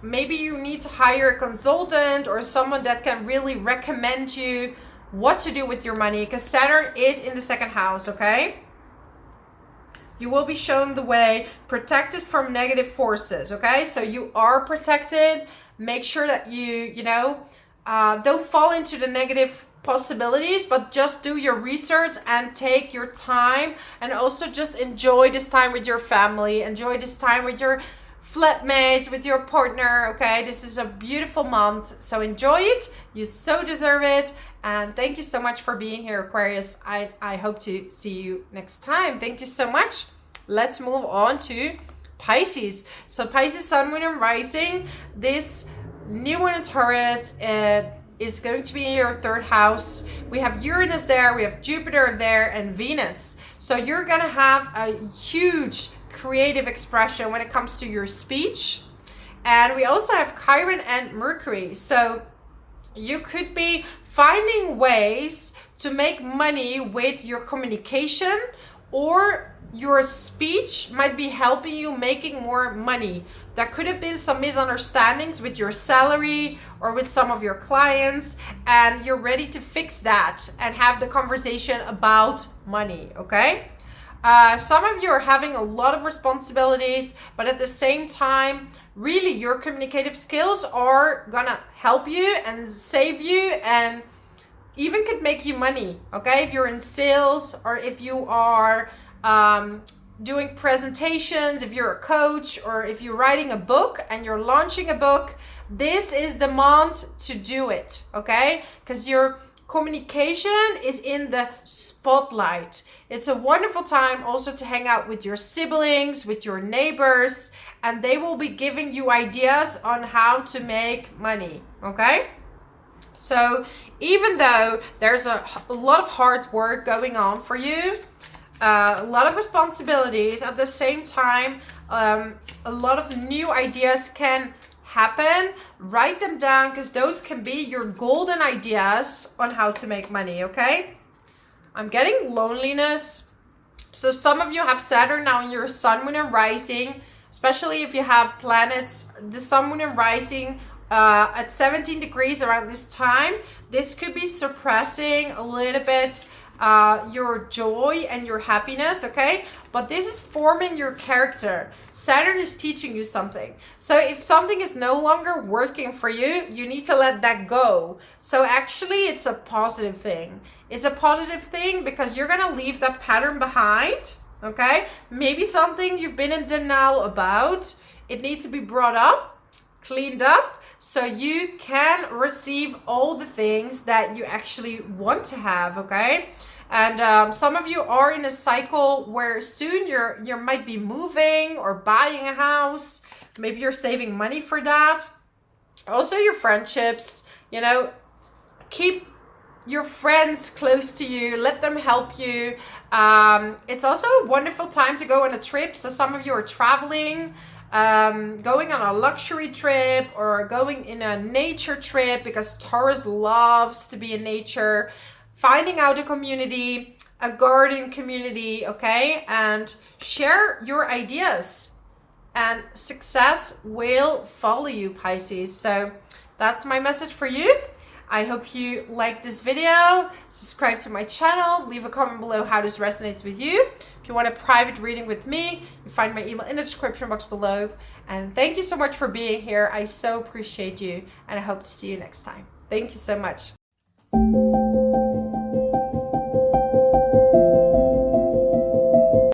Maybe you need to hire a consultant or someone that can really recommend you what to do with your money, because Saturn is in the second house, okay? You will be shown the way, protected from negative forces, okay? So you are protected. Make sure that you know, don't fall into the negative possibilities, but just do your research and take your time, and also just enjoy this time with your family, enjoy this time with your flatmates, with your partner, okay? This is a beautiful month, so enjoy it. You so deserve it. And thank you so much for being here, Aquarius. I hope to see you next time. Thank you so much. Let's move on to Pisces. So Pisces, sun, moon, and rising. This new Moon in Taurus, is going to be in your third house. We have Uranus there, we have Jupiter there, and Venus. So you're gonna have a huge creative expression when it comes to your speech. And we also have Chiron and Mercury. So you could be finding ways to make money with your communication, or your speech might be helping you making more money. There could have been some misunderstandings with your salary or with some of your clients, and you're ready to fix that and have the conversation about money, okay? Some of you are having a lot of responsibilities, but at the same time, really your communicative skills are gonna help you and save you, and even could make you money, okay? If you're in sales, or if you are doing presentations, if you're a coach, or if you're writing a book and you're launching a book, this is the month to do it, okay? Because your communication is in the spotlight. It's a wonderful time also to hang out with your siblings, with your neighbors, and they will be giving you ideas on how to make money, okay? So even though there's a lot of hard work going on for you, a lot of responsibilities, at the same time, a lot of new ideas can happen. Write them down, because those can be your golden ideas on how to make money, okay? I'm getting loneliness. So some of you have Saturn now in your sun, moon, and rising, especially if you have planets, the sun, moon, and rising at 17 degrees around this time. This could be suppressing a little bit your joy and your happiness, okay? But this is forming your character. Saturn is teaching you something. So if something is no longer working for you, you need to let that go. So actually, it's a positive thing. It's a positive thing because you're gonna leave that pattern behind, okay? Maybe something you've been in denial about. It needs to be brought up, cleaned up, so you can receive all the things that you actually want to have, okay? And some of you are in a cycle where soon you might be moving or buying a house. Maybe you're saving money for that. Also your friendships, you know, keep your friends close to you, let them help you. It's also a wonderful time to go on a trip. So some of you are traveling, going on a luxury trip or going in a nature trip, because Taurus loves to be in nature. Finding out a community, a garden community, okay? And share your ideas, and success will follow you, Pisces. So that's my message for you. I hope you liked this video. Subscribe to my channel. Leave a comment below how this resonates with you. If you want a private reading with me, you find my email in the description box below. And thank you so much for being here. I so appreciate you, and I hope to see you next time. Thank you so much.